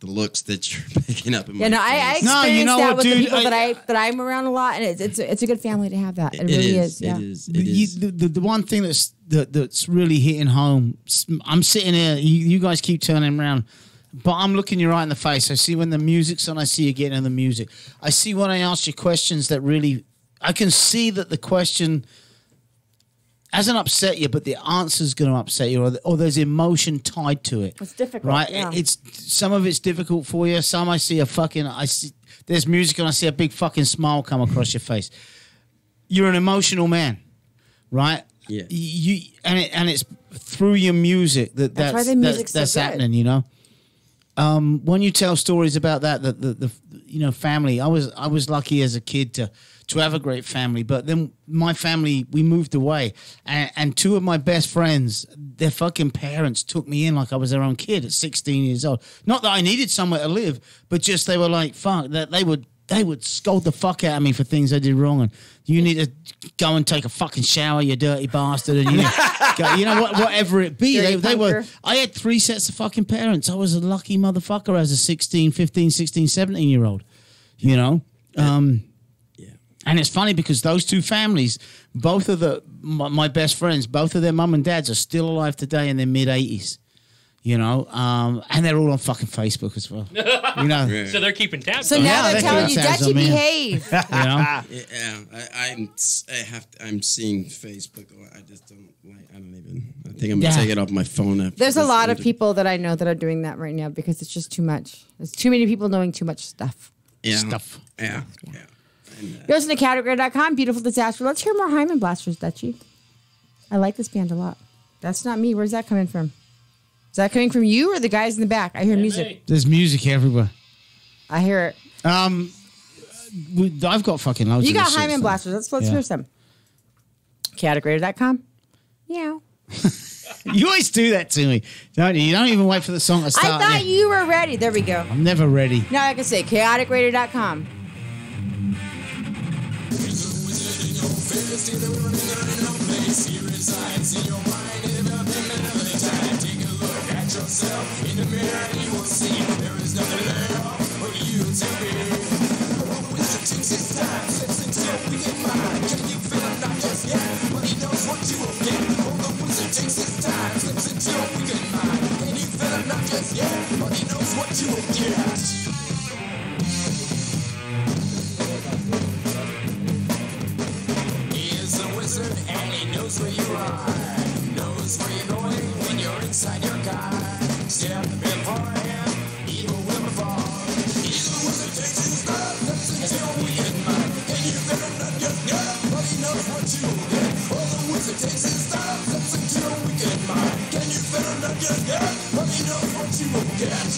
looks that you're picking up in my Yeah, no, I face. experienced know that what, with the dude? people that I'm around a lot, and it's a good family to have that. It It really is. is. Yeah. It is. It is. The one thing that's really hitting home. I'm sitting here. You guys keep turning around, but I'm looking you right in the face. I see when the music's on. I see you getting in the music. I see when I ask you questions that really. I can see that the question hasn't upset you, but the answer's going to upset you, or there's emotion tied to it. It's difficult, right? yeah. It's some of it's difficult for you. Some I see there's music and I see a big fucking smile come across your face. You're an emotional man, right? Yeah. It's through your music That's why the music's so that's good. happening. You know. When you tell stories about that, the family, I was lucky as a kid to have a great family, but then my family, we moved away, and two of my best friends, their fucking parents took me in like I was their own kid at 16 years old. Not that I needed somewhere to live, but just they were like, fuck, that they would scold the fuck out of me for things I did wrong, and you need to go and take a fucking shower, you dirty bastard, and whatever it be. They were. I had 3 sets of fucking parents. I was a lucky motherfucker as a 16, 15, 16, 17-year-old, you know. And it's funny because those two families, both of my best friends, both of their mum and dads are still alive today in their mid-80s, you know, and they're all on fucking Facebook as well, you know. Yeah. So they're keeping tabs. So on now it. they're telling you, tabs Dutchie, on me. behave. You know? I'm seeing Facebook. I just don't like. I think I'm gonna take it off my phone. After There's a this lot of interview. people that I know that are doing that right now because it's just too much. There's too many people knowing too much stuff. Yeah. Stuff. Yeah. You listen to Kaotic.com, Beautiful Disaster. Let's hear more Hymen Blasters, Dutchie. I like this band a lot. That's not me. Where's that coming from? Is that coming from you or the guys in the back? I hear music. There's music everywhere. I hear it. I've got fucking loads. You of got this Hymen shit, Blasters. Let's hear some. Kaotic.com. Meow. You always do that to me, don't you? You don't even wait for the song to start. I thought you were ready. There we go. I'm never ready. Now I can say chaoticradio.com. Yourself in the mirror and you will see there is nothing left for you to be. Wisdom takes its time, slips until we get mine. Can you feel it? Not just yet, but he knows what you will get. Oh, the wisdom takes its time, slips until we get mine. Can you feel it? Not just yet, but he knows what you will get. He is a wizard and he knows where you are. Knows where you're going when you're inside your car. Step before him, evil will fall. He's the wizard takes his stuff, lives until we get mine. And you better not just get, but he knows what you will get. Oh, the wizard takes his stuff, lives until we get mine. And you better not just get, but he knows what you will get.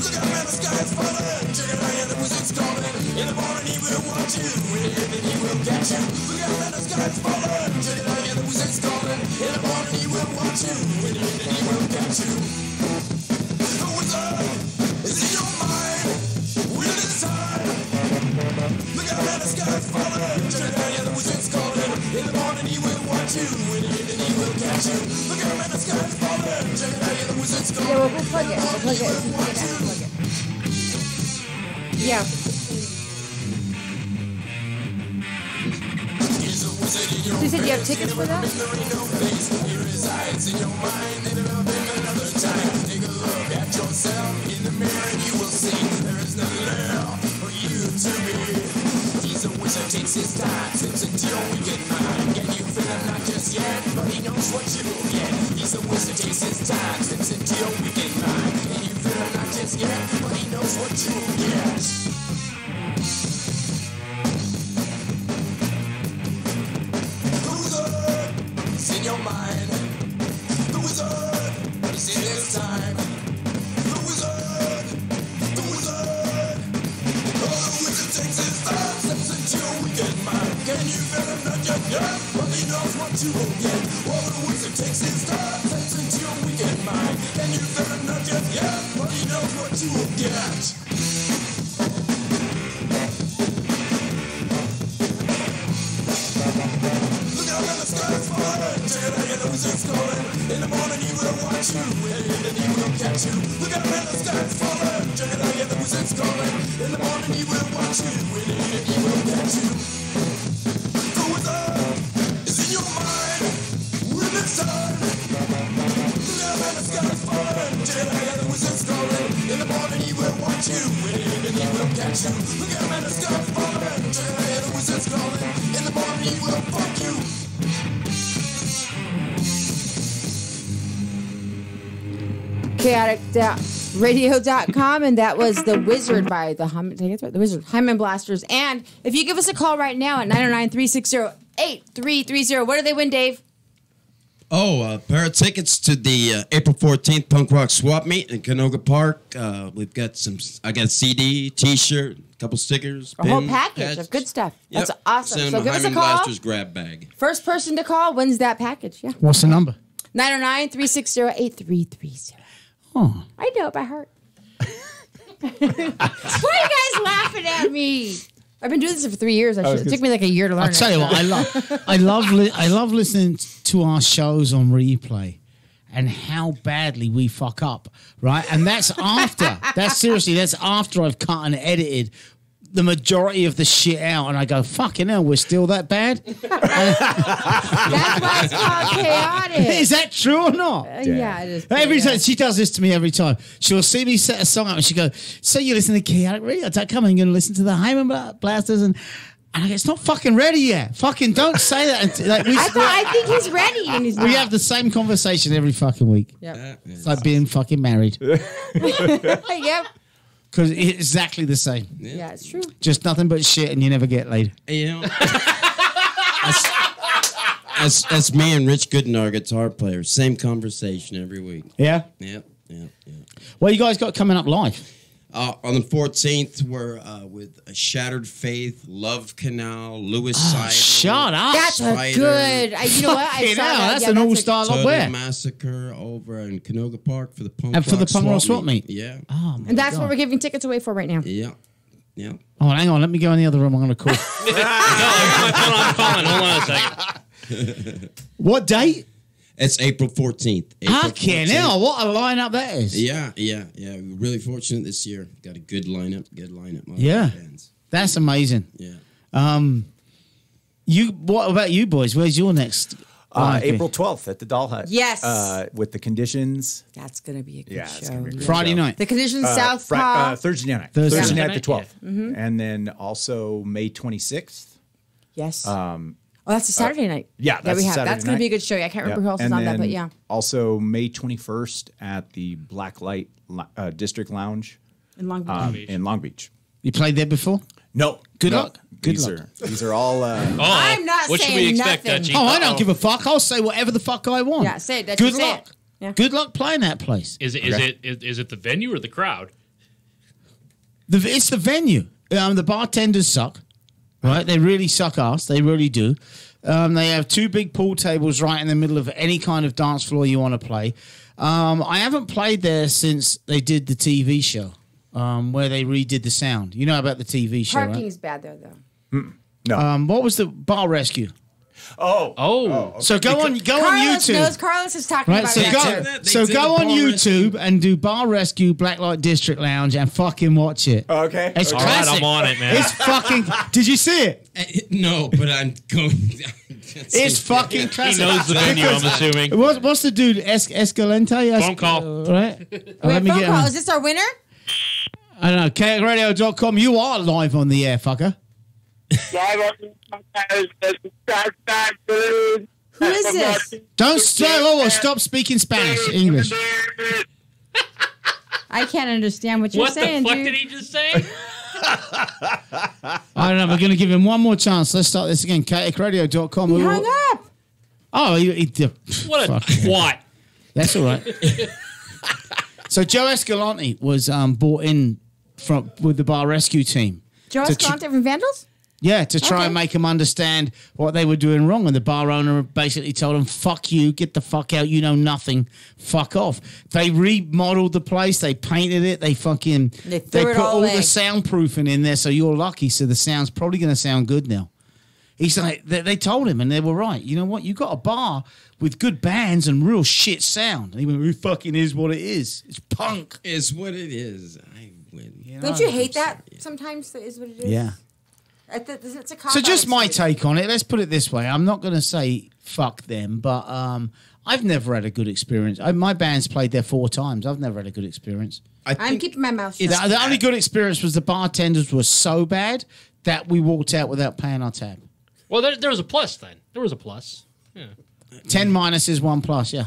Look out, man, the sky's falling. Check it out, yeah, the wizard's calling. In the morning he will watch you, in the evening he will catch you. Look out, man, the sky's falling. Check it out, yeah, the wizard's calling. In the morning he will watch you, in the evening he will catch you. The wizard is in your mind, with his time. Look out, man, the sky's falling. Check it out, yeah, the wizard's calling. In the morning he will watch you, in the evening he will catch you. Look out, man, the sky's falling. Check it out, yeah, the wizard's calling. Yeah, we'll plug it. We'll plug it. Plug it. Yeah. You said you have tickets for that? He resides in your mind and another time. Take a look at yourself in the mirror and you will see there is nothing left for you to be. He's a wizard, takes his time, slips until we get mine. Can you feel it? Not just yet, but he knows what you will get. He's a wizard, takes his time, slips until we get mine. Can you feel it? Not just yet, but he knows what you will get. In your mind, the wizard is in his time. The wizard. Oh, the wizard takes his time, slips until we get mine. Can you feel him? Not just yet, but he knows what you will get. Oh, the wizard takes his time, slips until we get mine. Can you feel him? Not just yet, but he knows what you will get. Wizard's calling. In the morning he will watch you, and then he will catch you. Look out, man, the sky's falling. Check it out, yeah, the wizard's calling. In the morning he will watch you, and then he will catch you. The wizard is in your mind, with his time. Look out, man, the sky's falling. Check it out, yeah, the wizard's calling. In the morning he will watch you, and then he will catch you. Look out, man, the sky's falling. Check it out, yeah, the wizard's calling. In the morning he will fuck you. Chaotic.radio.com, and that was The Wizard by the Wizard, Hymen Blasters. And if you give us a call right now at 909-360-8330, what do they win, Dave? Oh, a pair of tickets to the April 14th Punk Rock Swap Meet in Canoga Park. We've got I got a CD, T-shirt, a couple stickers, a whole package of good stuff. Yep. That's awesome. Send So give us a Hymen call. Blasters grab bag. First person to call wins that package. Yeah. What's the number? 909-360-8330. Oh. I know it by heart. Why are you guys laughing at me? I've been doing this for 3 years. It took me like a year to learn. I'll tell you what, I love listening to our shows on replay and how badly we fuck up, right? And that's after. That's after I've cut and edited the majority of the shit out, and I go, fucking hell, we're still that bad? That's why it's called chaotic. Is that true or not? Yeah, it is. Every time she does this to me every time. She'll see me set a song up and she go, so you listen to chaoticradio.com and you're going to listen to the Hymen Blasters and And I go, it's not fucking ready yet. Fucking don't say that. I think he's ready, and he's not. We have the same conversation every fucking week. Yep. It's like being fucking married. Yep. Because it's exactly the same. Yeah, it's true. Just nothing but shit, and you never get laid. You know, that's me and Rich Gooden, our guitar player. Same conversation every week. Yeah? Yeah. What you guys got coming up live? On the 14th, we're with a Shattered Faith, Love Canal, Lewis Sidle. Shut up. That's a good. You know what? Fucking hell, that's an all-star lot. Total Where? Massacre over in Canoga Park for the punk And for the punk rock swap meet. Yeah. Oh, my And that's God. what we're giving tickets away for right now. Yeah. Oh, hang on. Let me go in the other room. I'm going to call. I'm calling. Hold on a second. What date? It's April 14th. Fucking hell, what a lineup that is. Yeah. We're really fortunate this year. Got a good lineup. Yeah. Bands. That's amazing. Yeah. What about you boys? Where's your next? April 12th at the Doll Hut. Yes. With the Conditions. That's going to be a good show. It's gonna be a good Friday show. night. The Conditions Southpaw. Thursday night. Thursday night the 12th. Mm-hmm. And then also May 26th. Yes. That's a Saturday night. Yeah, that we have. Saturday That's going to be a night. good show. I can't remember who else is And on that, then but yeah. Also May 21st at the Blacklight District Lounge In Long Beach. in Long Beach. You played there before? No. Good No. luck. Good luck. These are all. I'm not what saying should we expect, nothing. Dutchie? Oh, I don't give a fuck. I'll say whatever the fuck I want. Yeah, say it. Dutchie, Good say luck. it. Yeah. Good luck playing that place. Is it the venue or the crowd? It's the venue. The bartenders suck. Right? They really suck ass. They really do. They have two big pool tables right in the middle of any kind of dance floor you want to play. I haven't played there since they did the TV show, where they redid the sound. You know about the TV show, Parking right? is bad there, though. No. What was the Bar Rescue? Oh. So go on Carlos YouTube. knows. Carlos is talking Right, about so that. go, too. go on YouTube and do Bar Rescue Blacklight District Lounge and fucking watch it. Okay. It's All right, classic. I'm on it, man. It's fucking. Did you see it? No, but I'm going. It's fucking He classic. knows the venue, I'm assuming. What's the dude? Escalante? Phone call. Right? Wait, phone call. Is this our winner? I don't know. KXRadio.com. You are live on the air, fucker. Who is this? Don't stop speaking Spanish, English. I can't understand what you're What the saying, fuck dude. did he just say? I don't know. We're going to give him one more chance. Let's start this again. KXRadio.com. He hung up. Oh, he What a fuck. twat. That's all right. So Joe Escalante was brought in with the Bar Rescue team. Joe To Escalante from Vandals? Yeah, to try Okay. and make them understand what they were doing wrong. And the bar owner basically told them, fuck you, get the fuck out, you know nothing, fuck off. They remodeled the place, they painted it, they threw it put all all away. the soundproofing in there, so you're lucky. So the sound's probably going to sound good now. He's like, they told him, and they were right. You know what? You got a bar with good bands and real shit sound. And he went, it fucking is what it is. It's punk. Is what it is. I win. Don't you hate that sometimes? That is what it is? Yeah. It's a cop So just out my excuse. take on it. Let's put it this way. I'm not going to say fuck them, but I've never had a good experience. My band's played there 4 times. I've never had a good experience. I'm keeping my mouth shut. The only good experience was the bartenders were so bad that we walked out without paying our tab. Well, there was a plus then. There was a plus. Yeah. 10 minus is 1 plus, yeah.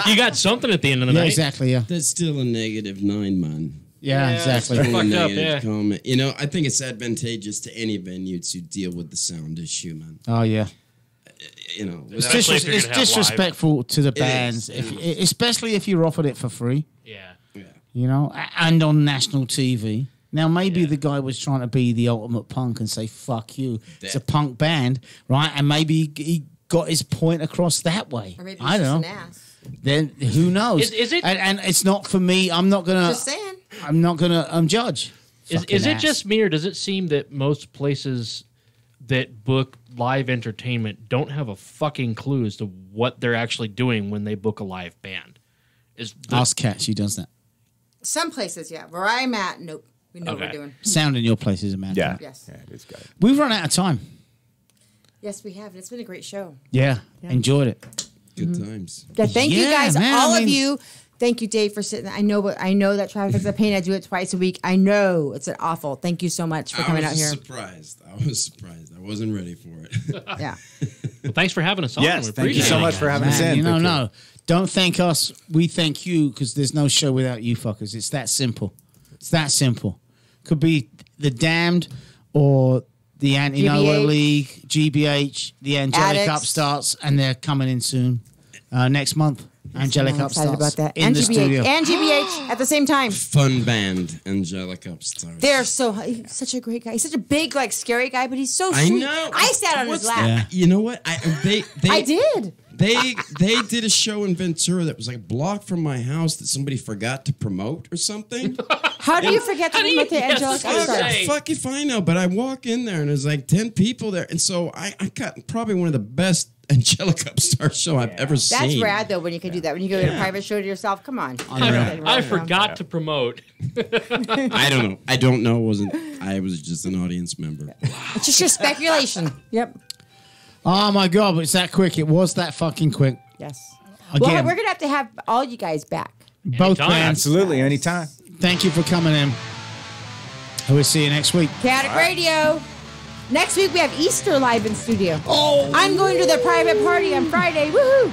You got something at the end of the Yeah, night. exactly, yeah. That's still a -9, man. Yeah, exactly. Still a Fucked up, negative yeah. comment. You know, I think it's advantageous to any venue to deal with the sound issue, man. Oh, yeah. You know, It's, Especially if you're it's gonna have disrespectful to the It bands, is. especially if you're offered it for free, Yeah. you know, and on national TV. Now, maybe the guy was trying to be the ultimate punk and say, fuck you. It's a punk band, right? And maybe he got his point across that way. Or maybe I he's don't just know. an ass. Then who knows? Is it- And it's not for me. I'm not gonna. Just saying. I'm not gonna judge. Is Fucking it ass. just me, or does it seem that most places that book live entertainment don't have a fucking clue as to what they're actually doing when they book a live band? Ask Kat? She does that. Some places, yeah. Where I'm at, nope. We know what we're Okay. doing. Sound in your place is a matter. Yeah. Yes. Yeah, it is good. We've run out of time. Yes, we have. It's been a great show. Yeah. Enjoyed it. good times. Yeah, thank you Yeah, guys, man, all I of mean- you. Thank you, Dave, for sitting. I know that traffic's a pain. I do it twice a week. I know it's an awful. Thank you so much for coming out here. I was surprised. I wasn't ready for it. Yeah. Well, thanks for having us on. Yes, We thank you appreciate so it. much for having us in. No. Don't thank us. We thank you because there's no show without you fuckers. It's that simple. It's that simple. Could be the Damned or the Anti-Nowhere GBH. League, GBH, the Angelic Addicts. Upstarts, and they're coming in soon. Next month. Angelic I'm excited Upstarts about that. in And the GBH. studio. And GBH at the same time. Fun band, Angelic Upstart. They're he's such a great guy. He's such a big, like, scary guy, but he's so I sweet. know. I sat on his lap. Yeah. You know what? They I did. They did a show in Ventura that was like a block from my house that somebody forgot to promote or something. How do you forget to promote the Angelic Upstarts? Fuck if I know, but I walk in there and there's like 10 people there, and so I got probably one of the best Angelic Upstart show I've ever seen. That's rad, though, when you can do that. When you go to a private show to yourself, come on. I forgot to promote. I don't know. I don't know. I was just an audience member. It's just your speculation. Yep. Oh my God, but it's that quick. It was that fucking quick. Yes. Again, Well, we're going to have all you guys back. both Anytime. bands. Absolutely, anytime. Thank you for coming in. We'll see you next week. Chaotic Radio. Next week, we have Easter live in studio. Oh. I'm going to the private party on Friday. Woohoo.